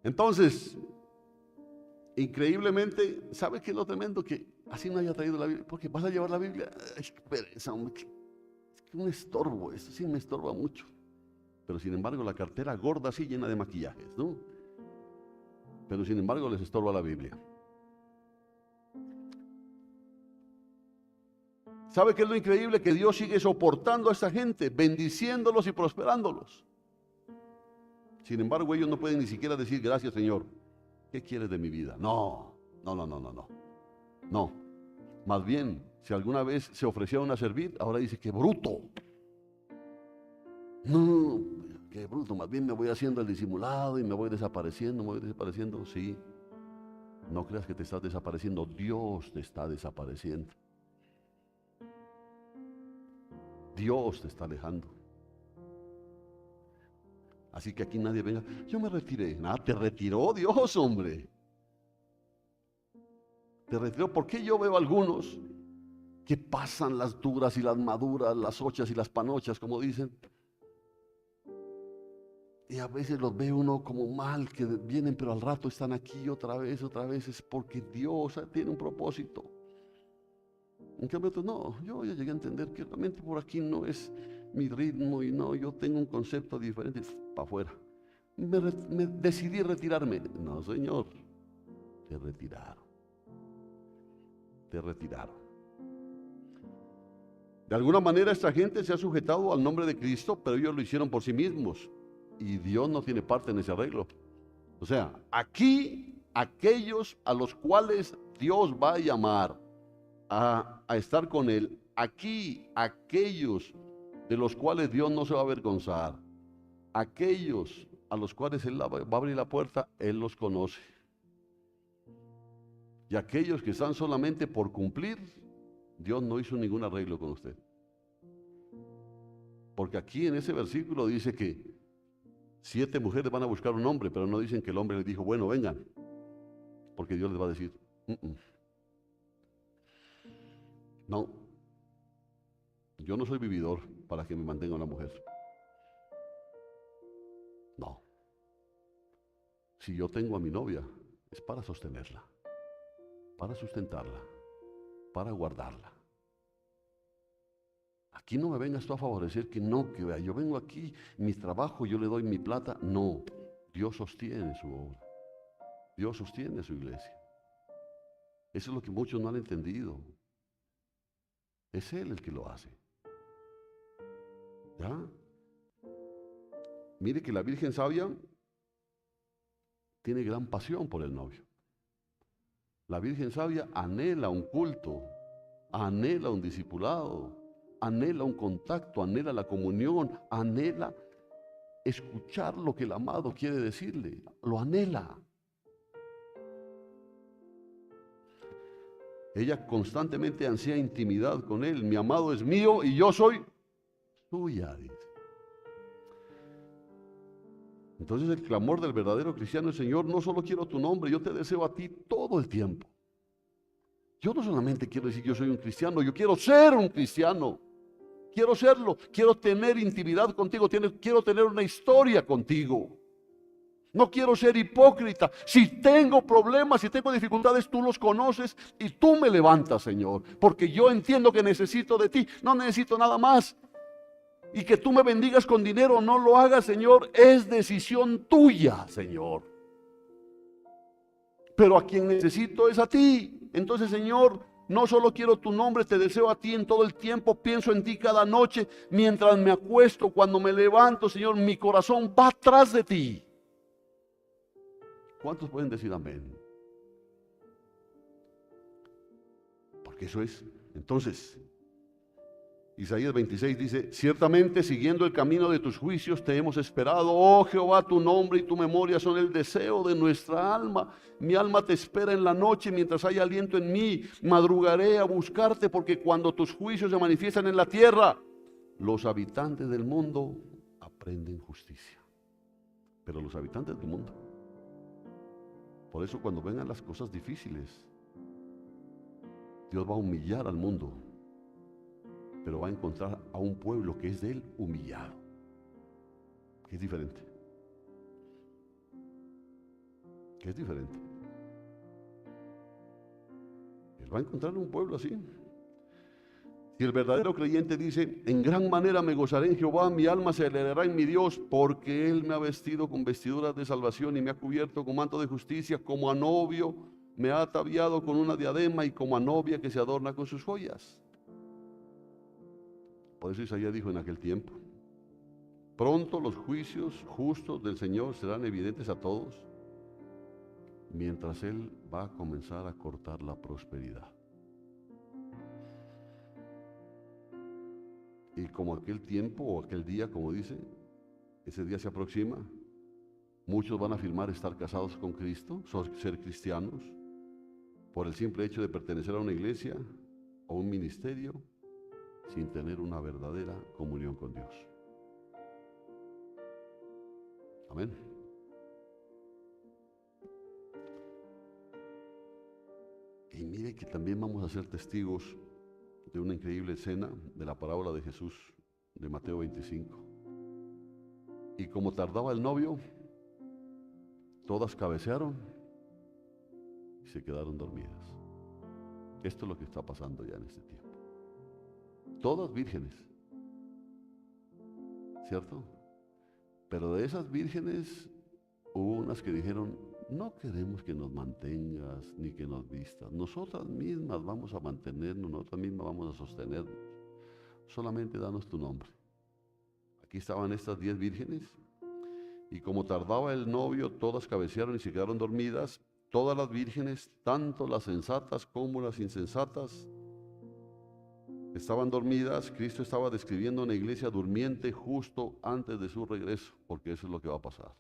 Entonces, increíblemente, ¿sabe qué es lo tremendo? Que así no haya traído la Biblia, porque vas a llevar la Biblia. Ay, qué pereza, hombre, es un estorbo, esto sí me estorba mucho. Pero sin embargo, la cartera gorda así llena de maquillajes, ¿no? Pero sin embargo, les estorba la Biblia. ¿Sabe qué es lo increíble? Que Dios sigue soportando a esta gente, bendiciéndolos y prosperándolos. Sin embargo, ellos no pueden ni siquiera decir, gracias, Señor. ¿Qué quieres de mi vida? No. No. Más bien, si alguna vez se ofrecieron a servir, ahora dice, ¡qué bruto! No, qué bruto. Más bien me voy haciendo el disimulado y me voy desapareciendo. Sí. No creas que te estás desapareciendo. Dios te está desapareciendo. Dios te está alejando. Así que aquí nadie venga, yo me retiré. Nada, te retiró Dios, hombre. Te retiró. ¿Por qué yo veo algunos que pasan las duras y las maduras, las ochas y las panochas, como dicen? Y a veces los ve uno como mal, que vienen, pero al rato están aquí otra vez. Es porque Dios tiene un propósito. En cambio, no, yo ya llegué a entender que realmente por aquí no es mi ritmo y no, yo tengo un concepto diferente, para afuera. Me decidí retirarme. No, Señor, te retiraron. De alguna manera esta gente se ha sujetado al nombre de Cristo, pero ellos lo hicieron por sí mismos. Y Dios no tiene parte en ese arreglo. O sea, aquí aquellos a los cuales Dios va a llamar a estar con Él, aquí aquellos de los cuales Dios no se va a avergonzar, aquellos a los cuales Él va a abrir la puerta, Él los conoce. Y aquellos que están solamente por cumplir, Dios no hizo ningún arreglo con usted. Porque aquí en ese versículo dice que 7 mujeres van a buscar un hombre, pero no dicen que el hombre les dijo, bueno, vengan. Porque Dios les va a decir, no, yo no soy vividor para que me mantenga una mujer. No. Si yo tengo a mi novia, es para sostenerla, para sustentarla, para guardarla. Aquí no me vengas tú a favorecer que no, que vea, yo vengo aquí, mi trabajo, yo le doy mi plata. No, Dios sostiene su obra. Dios sostiene su iglesia. Eso es lo que muchos no han entendido. Es Él el que lo hace. ¿Ya? Mire que la Virgen sabia tiene gran pasión por el novio. La Virgen sabia anhela un culto, anhela un discipulado, anhela un contacto, anhela la comunión, anhela escuchar lo que el amado quiere decirle, lo anhela. Ella constantemente ansía intimidad con él. Mi amado es mío y yo soy suya, dice. Entonces el clamor del verdadero cristiano es: Señor, no solo quiero tu nombre, yo te deseo a ti todo el tiempo. Yo no solamente quiero decir yo soy un cristiano, yo quiero ser un cristiano. Quiero serlo, quiero tener intimidad contigo, quiero tener una historia contigo. No quiero ser hipócrita. Si tengo problemas, si tengo dificultades, tú los conoces y tú me levantas, Señor. Porque yo entiendo que necesito de ti, no necesito nada más. Y que tú me bendigas con dinero, no lo hagas, Señor, es decisión tuya, Señor. Pero a quien necesito es a ti. Entonces, Señor, no solo quiero tu nombre, te deseo a ti en todo el tiempo, pienso en ti cada noche, mientras me acuesto, cuando me levanto, Señor, mi corazón va atrás de ti. ¿Cuántos pueden decir amén? Porque eso es. Entonces, Isaías 26 dice: ciertamente siguiendo el camino de tus juicios te hemos esperado, oh Jehová, tu nombre y tu memoria son el deseo de nuestra alma. Mi alma te espera en la noche mientras haya aliento en mí. Madrugaré a buscarte, porque cuando tus juicios se manifiestan en la tierra, los habitantes del mundo aprenden justicia. Pero los habitantes del mundo. Por eso cuando vengan las cosas difíciles, Dios va a humillar al mundo, pero va a encontrar a un pueblo que es de Él humillado, que es diferente. Que es diferente. Él va a encontrar un pueblo así. Si el verdadero creyente dice: en gran manera me gozaré en Jehová, mi alma se alegrará en mi Dios, porque Él me ha vestido con vestiduras de salvación y me ha cubierto con manto de justicia, como a novio me ha ataviado con una diadema y como a novia que se adorna con sus joyas. Por eso Isaías dijo en aquel tiempo: pronto los juicios justos del Señor serán evidentes a todos, mientras Él va a comenzar a cortar la prosperidad. Y como aquel tiempo o aquel día, como dice, ese día se aproxima, muchos van a afirmar estar casados con Cristo, ser cristianos, por el simple hecho de pertenecer a una iglesia o un ministerio, sin tener una verdadera comunión con Dios. Amén. Y mire que también vamos a ser testigos de una increíble escena de la parábola de Jesús de Mateo 25. Y como tardaba el novio, todas cabecearon y se quedaron dormidas. Esto es lo que está pasando ya en este tiempo. Todas vírgenes, ¿cierto? Pero de esas vírgenes hubo unas que dijeron: no queremos que nos mantengas ni que nos vistas. Nosotras mismas vamos a mantenernos, nosotras mismas vamos a sostenernos. Solamente danos tu nombre. Aquí estaban estas 10 vírgenes, y como tardaba el novio, todas cabecearon y se quedaron dormidas. Todas las vírgenes, tanto las sensatas como las insensatas, estaban dormidas. Cristo estaba describiendo una iglesia durmiente justo antes de su regreso, porque eso es lo que va a pasar.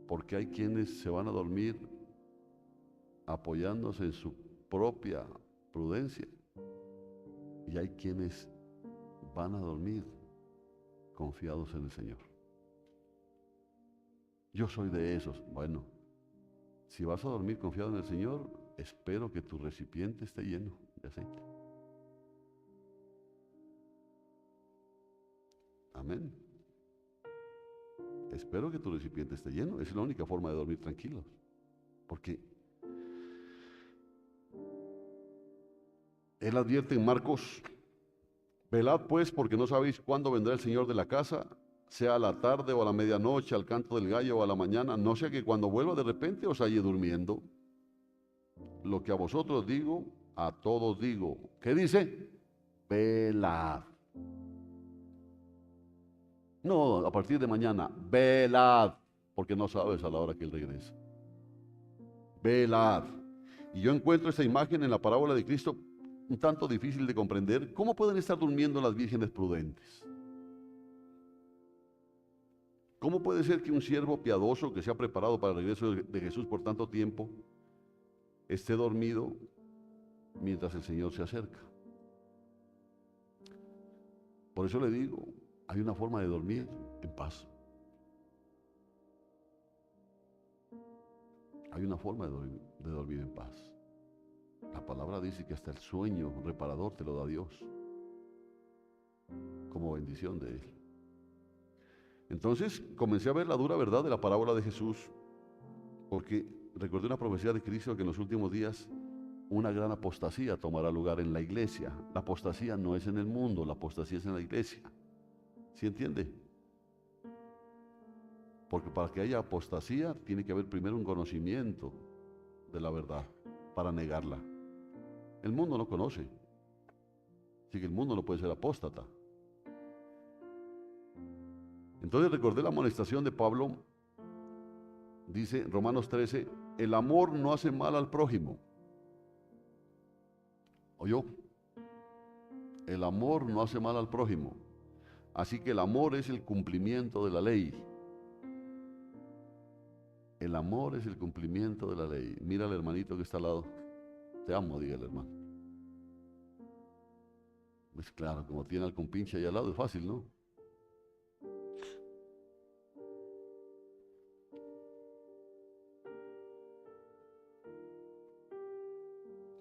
Porque hay quienes se van a dormir apoyándose en su propia prudencia, y hay quienes van a dormir confiados en el Señor. Yo soy de esos. Bueno, si vas a dormir confiado en el Señor, espero que tu recipiente esté lleno de aceite. Amén. Espero que tu recipiente esté lleno. Es la única forma de dormir tranquilos. Porque Él advierte en Marcos: velad pues, porque no sabéis cuándo vendrá el Señor de la casa, sea a la tarde o a la medianoche, al canto del gallo o a la mañana, no sea que cuando vuelva de repente os halle durmiendo. lo que a vosotros digo, a todos digo. ¿Qué dice? Velad. No, a partir de mañana, velad, porque no sabes a la hora que Él regresa. Velad. Y yo encuentro esta imagen en la parábola de Cristo un tanto difícil de comprender. ¿Cómo pueden estar durmiendo las vírgenes prudentes? ¿Cómo puede ser que un siervo piadoso que se ha preparado para el regreso de Jesús por tanto tiempo esté dormido mientras el Señor se acerca? Por eso le digo, hay una forma de dormir en paz. Hay una forma de dormir en paz. La palabra dice que hasta el sueño reparador te lo da Dios, como bendición de Él. Entonces comencé a ver la dura verdad de la parábola de Jesús, porque recordé una profecía de Cristo que en los últimos días una gran apostasía tomará lugar en la iglesia. La apostasía no es en el mundo, la apostasía es en la iglesia. ¿Sí entiende? Porque para que haya apostasía tiene que haber primero un conocimiento de la verdad para negarla. El mundo no conoce, así que el mundo no puede ser apóstata. Entonces recordé la amonestación de Pablo. Dice Romanos 13, el amor no hace mal al prójimo. ¿Oyó? El amor no hace mal al prójimo. Así que el amor es el cumplimiento de la ley. El amor es el cumplimiento de la ley. Mira al hermanito que está al lado. Te amo, dígale, hermano. Pues claro, como tiene al compinche ahí al lado, es fácil, ¿no?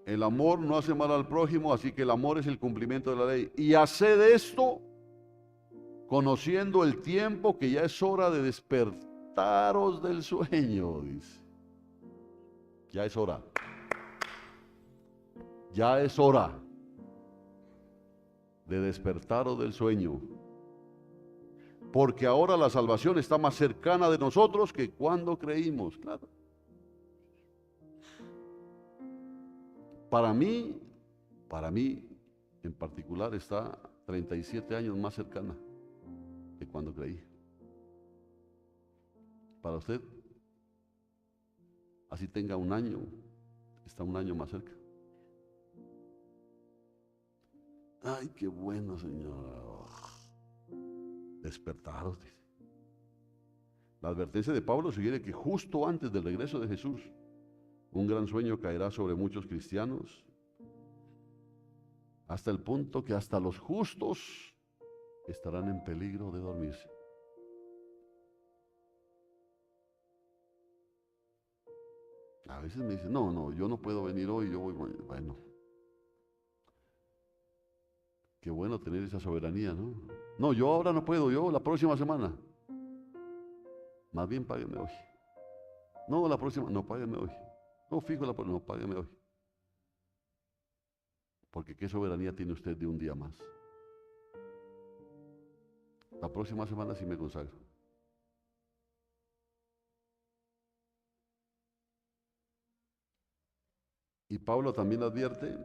El amor no hace mal al prójimo, así que el amor es el cumplimiento de la ley. Y haced esto conociendo el tiempo, que ya es hora de despertaros del sueño, dice. Ya es hora. Ya es hora de despertaros del sueño. Porque ahora la salvación está más cercana de nosotros que cuando creímos. Claro. Para mí en particular está 37 años más cercana de cuando creí. Para usted, así tenga un año, está un año más cerca. Ay, qué bueno, Señor. Despertaros, dice. La advertencia de Pablo sugiere que justo antes del regreso de Jesús, un gran sueño caerá sobre muchos cristianos, hasta el punto que hasta los justos estarán en peligro de dormirse. A veces me dicen, no, yo no puedo venir hoy, yo voy mañana. Bueno, qué bueno tener esa soberanía, ¿no? No, yo ahora no puedo, yo la próxima semana. Más bien págueme hoy. No, la próxima, no, págueme hoy. No, fijo la próxima, no, págueme hoy. Porque qué soberanía tiene usted de un día más. La próxima semana sí me consagro. Y Pablo también advierte,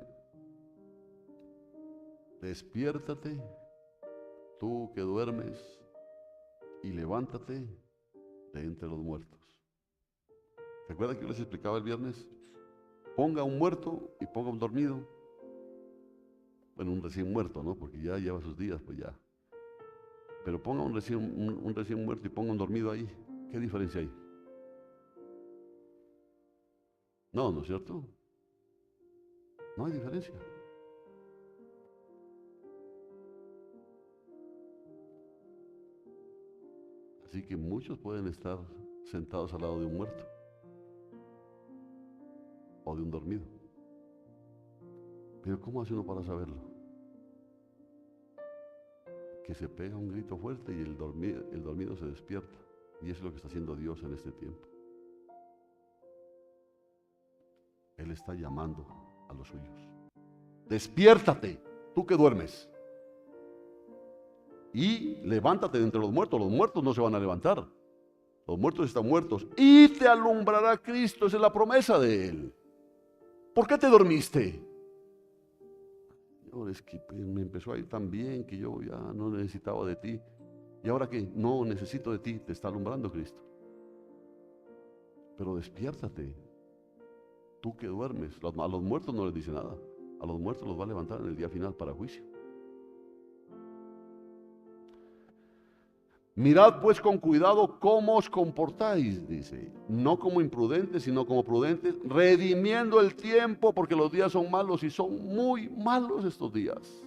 despiértate, tú que duermes, y levántate de entre los muertos. ¿Se acuerdan que yo les explicaba el viernes? Ponga un muerto y ponga un dormido. Bueno, un recién muerto, ¿no? Porque ya lleva sus días, pues ya. Pero ponga un recién muerto y ponga un dormido ahí. ¿Qué diferencia hay? No, ¿no es cierto? No hay diferencia. Así que muchos pueden estar sentados al lado de un muerto o de un dormido. Pero ¿cómo hace uno para saberlo? Que se pega un grito fuerte y el dormido se despierta. Y eso es lo que está haciendo Dios en este tiempo. Él está llamando a los suyos. Despiértate, tú que duermes. Y levántate de entre los muertos. Los muertos no se van a levantar. Los muertos están muertos. Y te alumbrará Cristo, esa es la promesa de Él. ¿Por qué te dormiste? Señor, es que me empezó a ir tan bien que yo ya no necesitaba de ti. ¿Y ahora qué? No necesito de ti, te está alumbrando Cristo. Pero despiértate, tú que duermes. A los muertos no les dice nada. A los muertos los va a levantar en el día final para juicio. Mirad pues con cuidado cómo os comportáis, dice, no como imprudentes, sino como prudentes, redimiendo el tiempo, porque los días son malos y son muy malos estos días.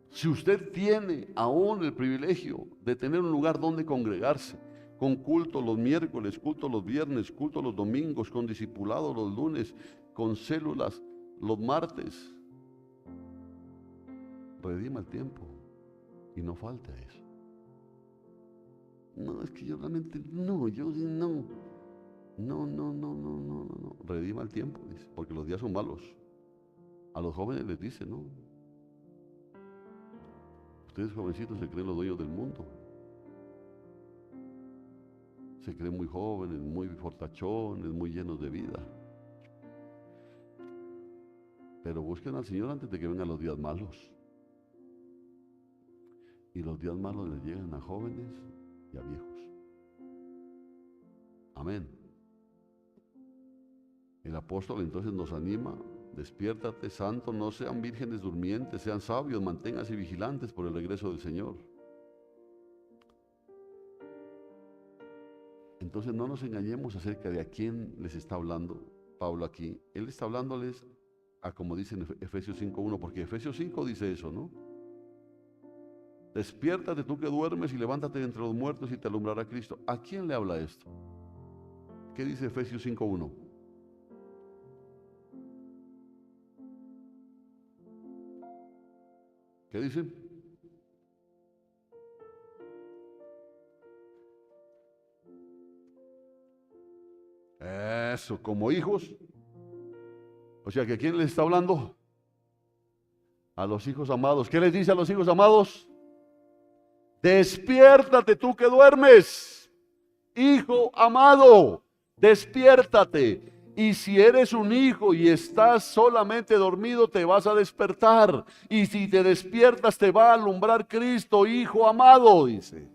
Si usted tiene aún el privilegio de tener un lugar donde congregarse, con culto los miércoles, culto los viernes, culto los domingos, con discipulado los lunes, con células los martes, redima el tiempo y no falte a eso. No, es que yo realmente no. Redima el tiempo, dice, porque los días son malos. A los jóvenes les dice, no. Ustedes jovencitos se creen los dueños del mundo. Se creen muy jóvenes, muy fortachones, muy llenos de vida. Pero busquen al Señor antes de que vengan los días malos. Y los días malos les llegan a jóvenes y a viejos. Amén. El apóstol entonces nos anima: despiértate, santo, no sean vírgenes durmientes, sean sabios, manténganse vigilantes por el regreso del Señor. Entonces no nos engañemos acerca de a quién les está hablando Pablo aquí. Él está hablándoles a como dice en Efesios 5:1, porque Efesios 5 dice eso, ¿no? Despiértate tú que duermes y levántate de entre los muertos y te alumbrará Cristo. ¿A quién le habla esto? ¿Qué dice Efesios 5:1? ¿Qué dice? Eso, como hijos. O sea, que ¿a quién les está hablando? A los hijos amados. ¿Qué les dice a los hijos amados? Despiértate tú que duermes, hijo amado, despiértate. Y si eres un hijo y estás solamente dormido, te vas a despertar. Y si te despiertas, te va a alumbrar Cristo, hijo amado, dice.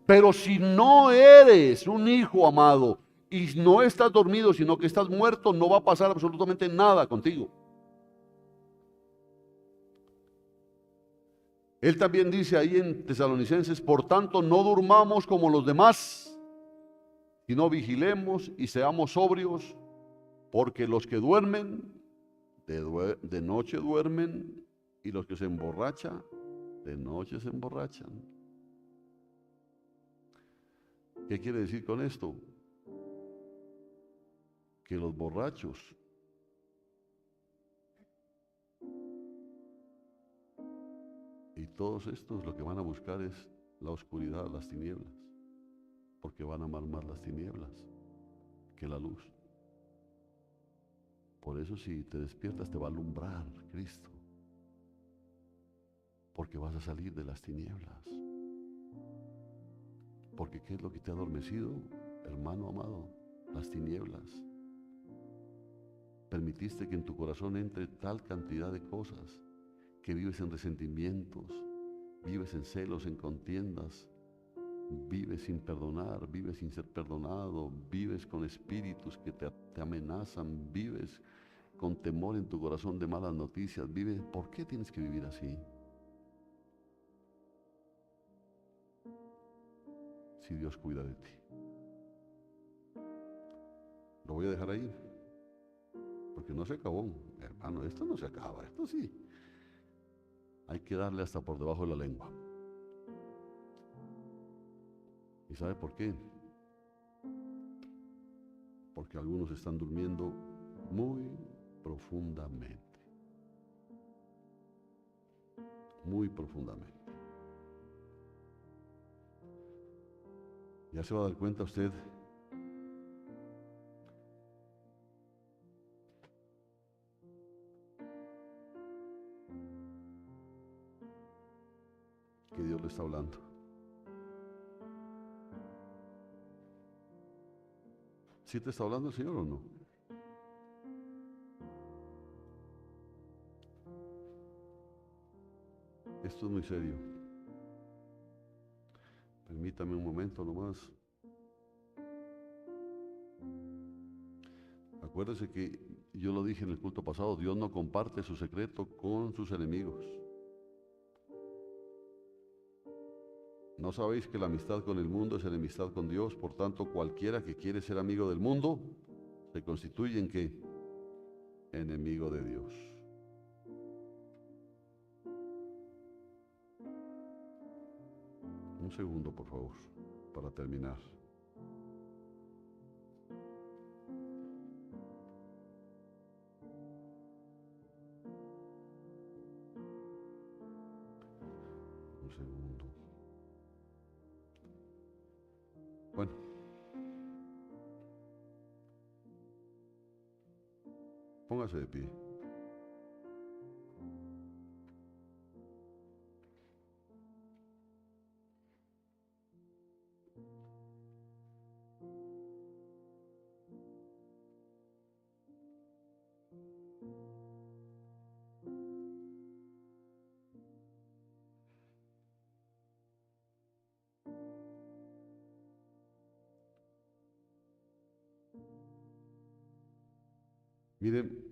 Pero si no eres un hijo amado y no estás dormido, sino que estás muerto, no va a pasar absolutamente nada contigo. Él también dice ahí en Tesalonicenses: por tanto, no durmamos como los demás, sino vigilemos y seamos sobrios, porque los que duermen, de noche duermen, y los que se emborrachan, de noche se emborrachan. ¿Qué quiere decir con esto? Que los borrachos y todos estos lo que van a buscar es la oscuridad, las tinieblas, porque van a amar más las tinieblas que la luz. Por eso si te despiertas te va a alumbrar Cristo, porque vas a salir de las tinieblas. Porque ¿qué es lo que te ha adormecido, hermano amado? Las tinieblas. Permitiste que en tu corazón entre tal cantidad de cosas, que vives en resentimientos, vives en celos, en contiendas, vives sin perdonar, vives sin ser perdonado, vives con espíritus que te amenazan, vives con temor en tu corazón de malas noticias, vives. ¿Por qué tienes que vivir así? Si Dios cuida de ti. Lo voy a dejar ahí, porque no se acabó, hermano. Esto no se acaba, esto sí. Hay que darle hasta por debajo de la lengua. ¿Y sabe por qué? Porque algunos están durmiendo muy profundamente. Muy profundamente. Ya se va a dar cuenta usted que Dios le está hablando. ¿Sí te está hablando el Señor o no? Esto es muy serio. Permítame un momento nomás. Acuérdese que yo lo dije en el culto pasado, Dios no comparte su secreto con sus enemigos. ¿No sabéis que la amistad con el mundo es enemistad con Dios? Por tanto, cualquiera que quiere ser amigo del mundo, se constituye en ¿qué? Enemigo de Dios. Un segundo, por favor, para terminar. Un segundo. Bueno, póngase de pie. Miren,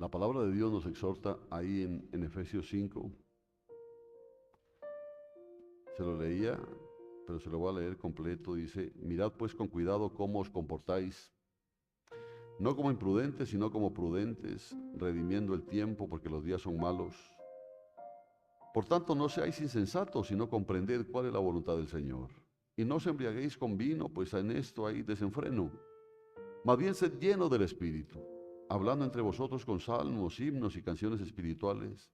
la palabra de Dios nos exhorta ahí en Efesios 5. Se lo leía, pero se lo voy a leer completo. Dice, mirad pues con cuidado cómo os comportáis, no como imprudentes, sino como prudentes, redimiendo el tiempo, porque los días son malos. Por tanto, no seáis insensatos, sino comprended cuál es la voluntad del Señor. Y no os embriaguéis con vino, pues en esto hay desenfreno. Más bien sed llenos del Espíritu, hablando entre vosotros con salmos, himnos y canciones espirituales,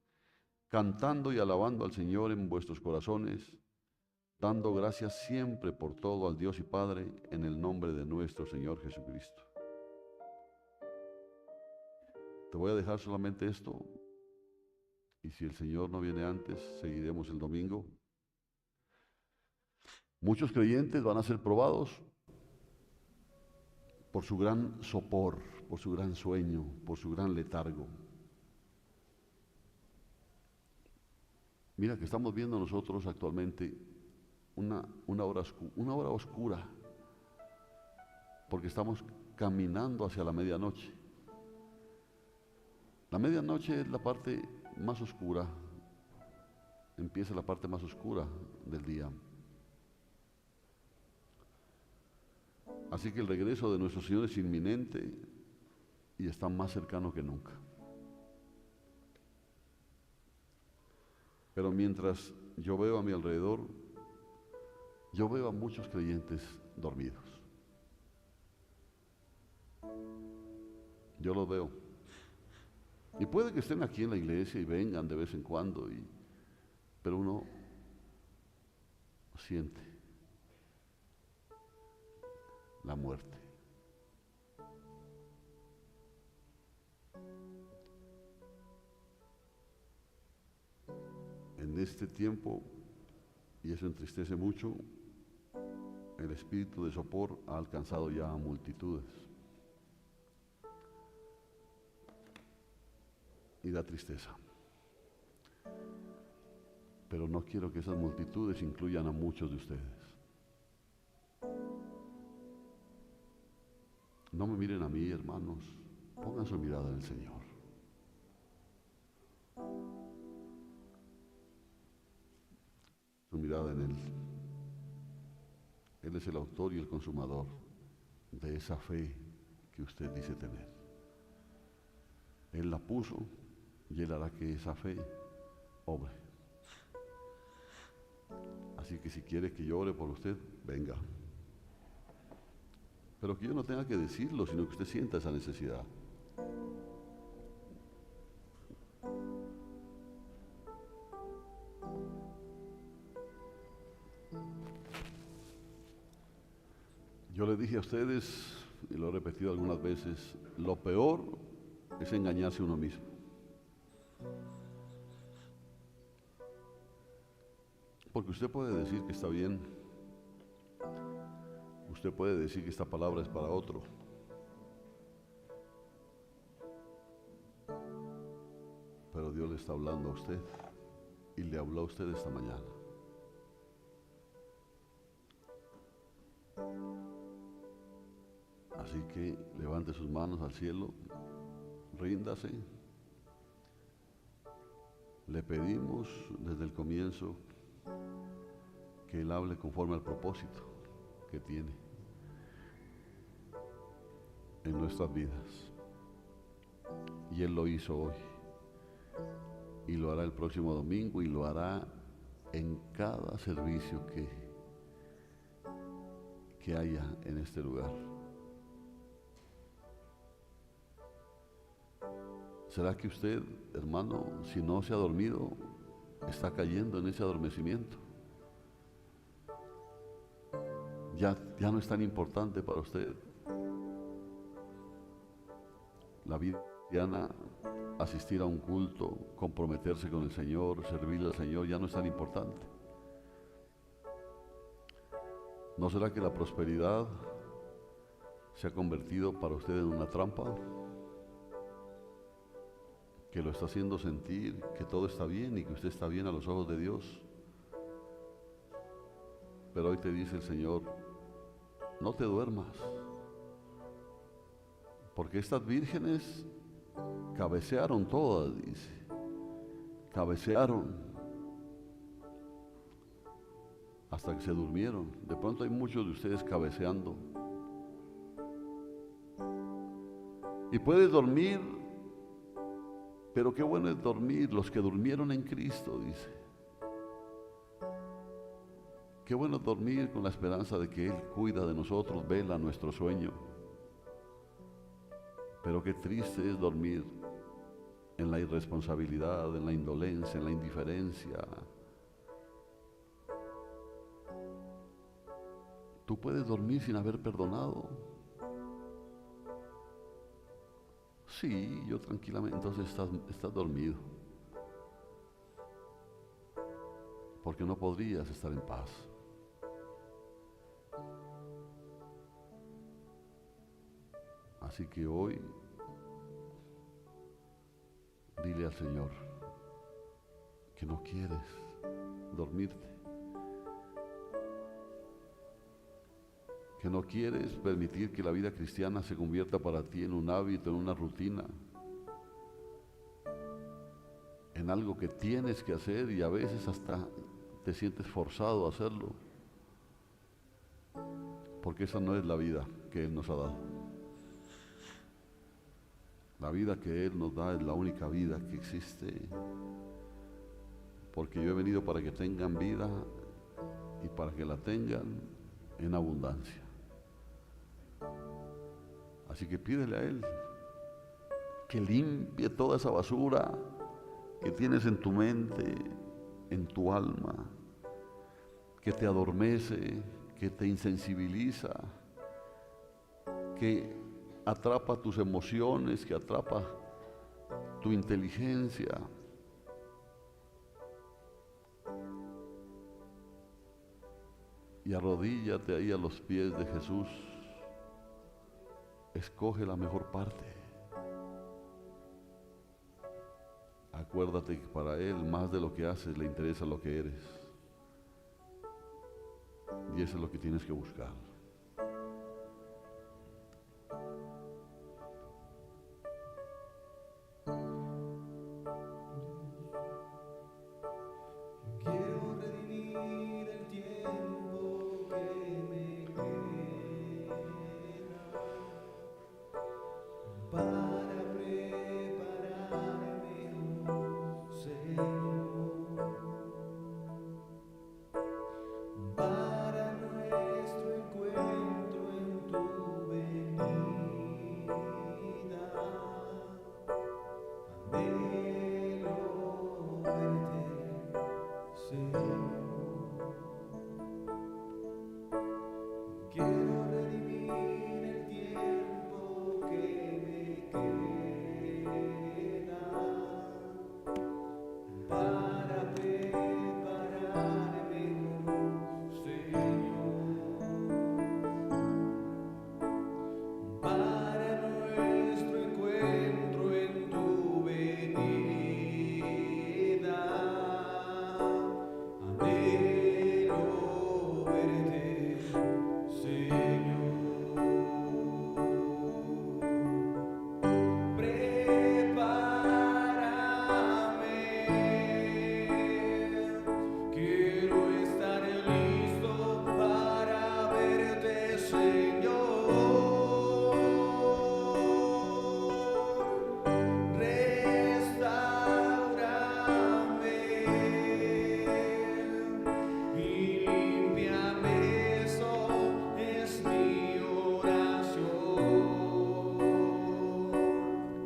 cantando y alabando al Señor en vuestros corazones, dando gracias siempre por todo al Dios y Padre, en el nombre de nuestro Señor Jesucristo. Te voy a dejar solamente esto, y si el Señor no viene antes, seguiremos el domingo. Muchos creyentes van a ser probados por su gran sopor, por su gran sueño, por su gran letargo. Mira que estamos viendo nosotros actualmente una hora oscura, porque estamos caminando hacia la medianoche. La medianoche es la parte más oscura, empieza la parte más oscura del día. Así que el regreso de nuestro Señor es inminente y está más cercano que nunca. Pero mientras yo veo a mi alrededor, yo veo a muchos creyentes dormidos. Yo los veo. Y puede que estén aquí en la iglesia y vengan de vez en cuando, pero uno siente la muerte. En este tiempo, y eso entristece mucho, el espíritu de sopor ha alcanzado ya a multitudes. Y da tristeza. Pero no quiero que esas multitudes incluyan a muchos de ustedes. No me miren a mí, hermanos, pongan su mirada en el Señor. Su mirada en Él. Él es el autor y el consumador de esa fe que usted dice tener. Él la puso y Él hará que esa fe obre. Así que si quiere que yo ore por usted, venga. Pero que yo no tenga que decirlo, sino que usted sienta esa necesidad. Yo les dije a ustedes, y lo he repetido algunas veces, lo peor es engañarse a uno mismo. Porque usted puede decir que está bien, Usted puede decir que esta palabra es para otro, pero Dios le está hablando a usted y le habló a usted esta mañana. Así que levante sus manos al cielo, ríndase. Le pedimos desde el comienzo que Él hable conforme al propósito que tiene en nuestras vidas. Y Él lo hizo hoy. Y lo hará el próximo domingo y lo hará en cada servicio que haya en este lugar. ¿Será que usted, hermano, si no se ha dormido, está cayendo en ese adormecimiento? Ya no es tan importante para usted la vida cristiana, asistir a un culto, comprometerse con el Señor, servirle al Señor, ya no es tan importante. ¿No será que la prosperidad se ha convertido para usted en una trampa? Que lo está haciendo sentir que todo está bien y que usted está bien a los ojos de Dios. Pero hoy te dice el Señor, no te duermas, porque estas vírgenes cabecearon todas, dice, cabecearon hasta que se durmieron. De pronto hay muchos de ustedes cabeceando. Y puedes dormir, pero qué bueno es dormir los que durmieron en Cristo, dice. Qué bueno es dormir con la esperanza de que Él cuida de nosotros, vela nuestro sueño. Pero qué triste es dormir en la irresponsabilidad, en la indolencia, en la indiferencia. Tú puedes dormir sin haber perdonado. Sí, yo tranquilamente, entonces estás dormido. Porque no podrías estar en paz. Así que hoy, dile al Señor que no quieres dormirte, que no quieres permitir que la vida cristiana se convierta para ti en un hábito, en una rutina, en algo que tienes que hacer y a veces hasta te sientes forzado a hacerlo, porque esa no es la vida que Él nos ha dado. La vida que Él nos da es la única vida que existe, porque yo he venido para que tengan vida y para que la tengan en abundancia. Así que pídele a Él que limpie toda esa basura que tienes en tu mente, en tu alma, que te adormece, que te insensibiliza, que atrapa tus emociones, que atrapa tu inteligencia. Y arrodíllate ahí a los pies de Jesús. Escoge la mejor parte. Acuérdate que para Él más de lo que haces le interesa lo que eres. Y eso es lo que tienes que buscar. Para nuestro encuentro.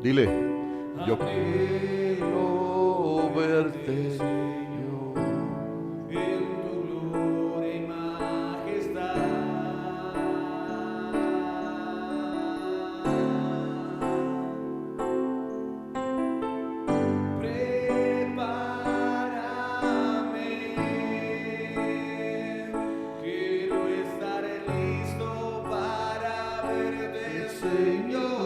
Dile, yo quiero verte, Señor, en tu gloria y majestad. Prepárame, quiero estar listo para verte, Señor.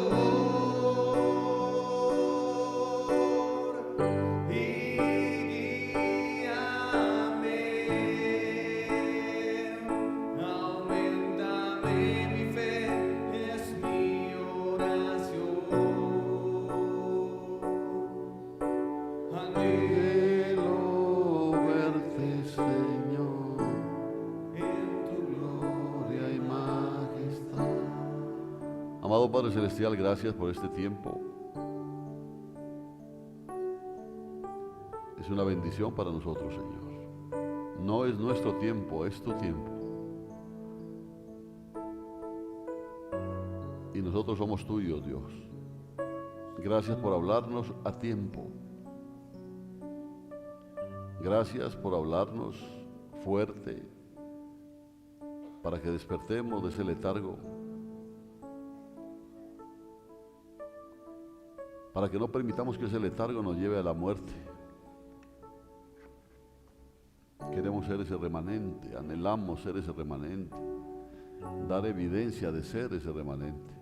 Amado Padre Celestial, gracias por este tiempo. Es una bendición para nosotros, Señor. No es nuestro tiempo, es tu tiempo. Y nosotros somos tuyos, Dios. Gracias por hablarnos a tiempo. Gracias por hablarnos fuerte para que despertemos de ese letargo, para que no permitamos que ese letargo nos lleve a la muerte. Queremos ser ese remanente, anhelamos ser ese remanente, dar evidencia de ser ese remanente.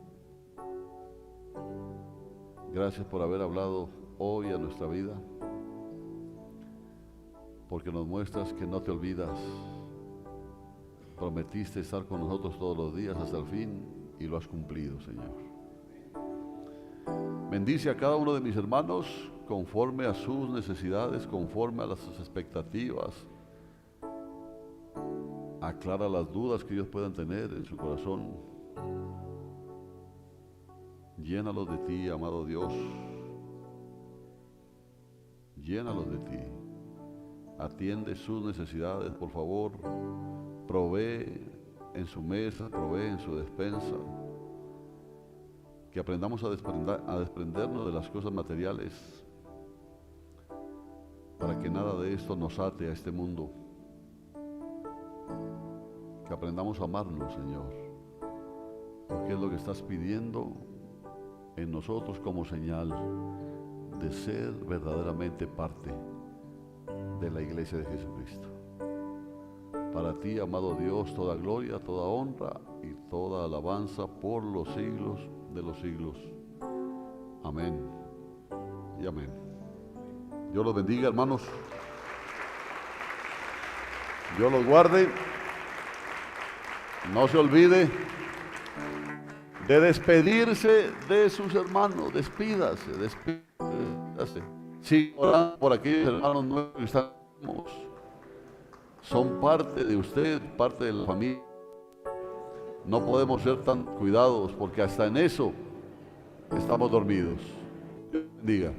Gracias por haber hablado hoy a nuestra vida, porque nos muestras que no te olvidas. Prometiste estar con nosotros todos los días hasta el fin y lo has cumplido, Señor. Bendice a cada uno de mis hermanos conforme a sus necesidades, conforme a las expectativas. Aclara las dudas que ellos puedan tener en su corazón. Llénalos de ti, amado Dios. Llénalos de ti. Atiende sus necesidades, por favor. Provee en su mesa, provee en su despensa. Que aprendamos a desprendernos de las cosas materiales, para que nada de esto nos ate a este mundo. Que aprendamos a amarnos, Señor, porque es lo que estás pidiendo en nosotros como señal de ser verdaderamente parte de la iglesia de Jesucristo. Para ti, amado Dios, toda gloria, toda honra y toda alabanza por los siglos de los siglos. Amén y amén. Dios los bendiga, hermanos. Dios los guarde. No se olvide de despedirse de sus hermanos. Despídase. Siga orando por aquellos hermanos nuevos que estamos. Son parte de usted, parte de la familia. No podemos ser tan cuidados porque hasta en eso estamos dormidos. Dios bendiga.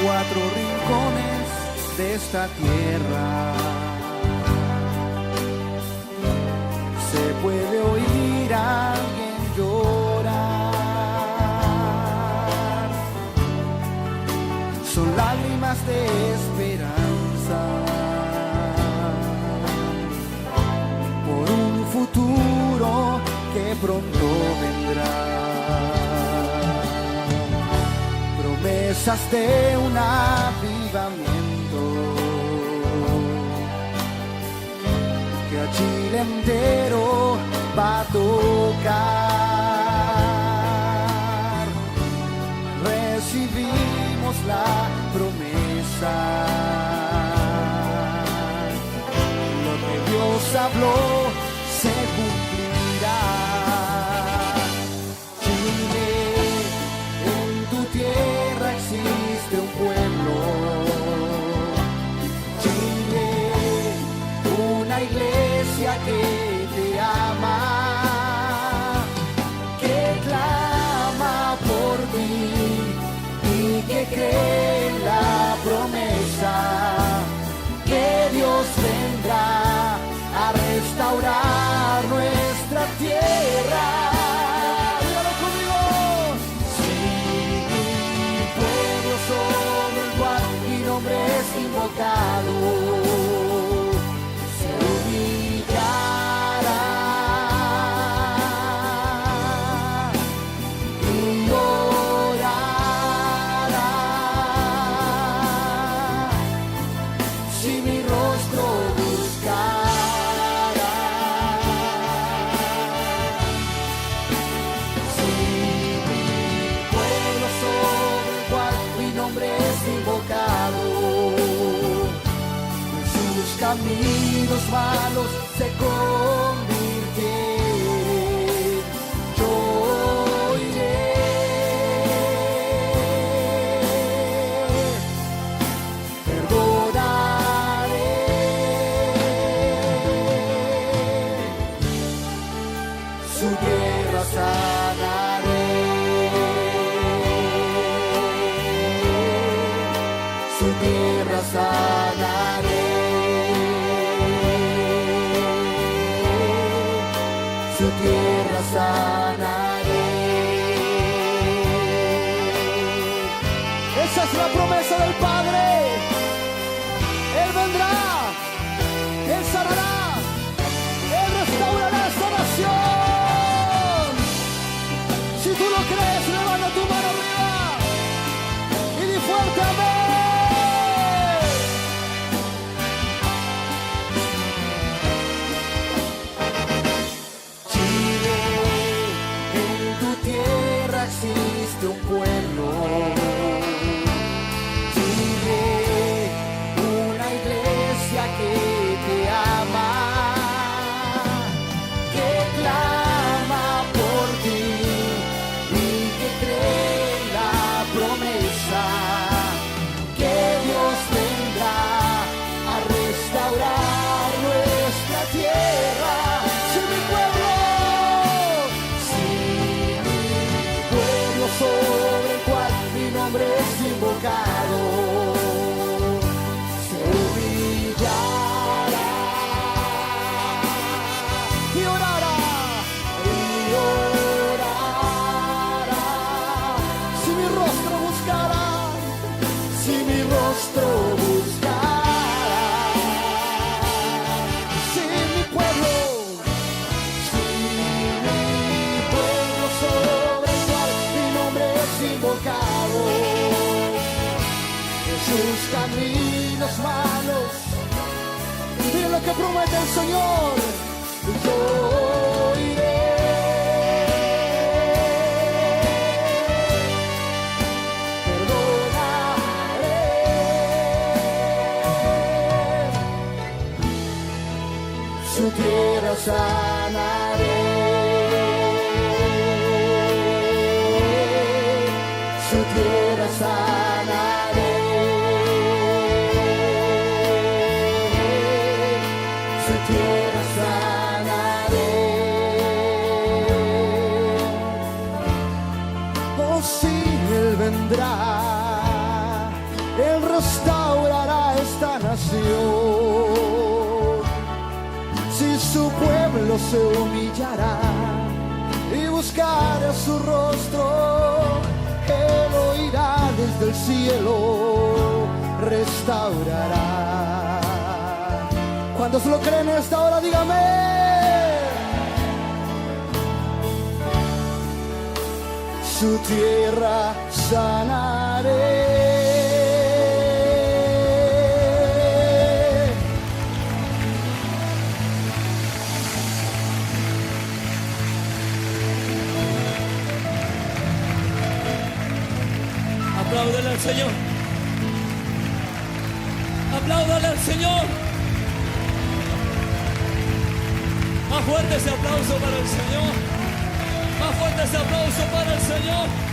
Cuatro rincones de esta tierra se puede oír a alguien llorar. Son lágrimas de esperanza por un futuro que pronto vendrá. Promesas de un avivamiento que a Chile entero va tocar. Recibimos la promesa. Lo que Dios habló se cumplirá. Chile, en tu tierra existe un pueblo. Chile, una iglesia que te ama, que clama por ti y que cree en la promesa que Dios vendrá a restaurar nuestra tierra. Dígalo conmigo. Sí, mi pueblo sobre el cual mi nombre es invocado se humillará y orará. Si mi rostro buscará, si mi pueblo sobre el cual mi nombre es invocado, en sus caminos malos se convirtieren, yo iré. Perdonaré, su tierra sanaré, su tierra sanaré, su tierra sanaré. Esa es la promesa del Padre. Él vendrá, Él sanará, Él restaurará esta nación. Si tú lo crees, levanta tu mano arriba y di fuerte amén. Chile, en tu tierra existe un pueblo. Chile, una iglesia que te ama, que clama por ti y que cree en la promesa que Dios vendrá a restaurar nuestra tierra. Si mi pueblo sobre el cual mi nombre es invocado se humillará y orará, si mi rostro buscará, si mi rostro buscará, si mi pueblo sobre el cual mi nombre es invocado, en sus caminos malos, mira lo que promete el Señor, yo iré. Perdonaré, su tierra sanaré, su tierra sanaré, su tierra sanaré. Oh sí, Él vendrá, Él restaurará esta nación. Si su pueblo se humillará y buscará su rostro, Él oirá desde el cielo, restaurará. ¿Cuántos lo creen en esta hora? Dígame. Su tierra sanaré. Señor. Apláudale al Señor. Más fuerte ese aplauso para el Señor. Más fuerte ese aplauso para el Señor.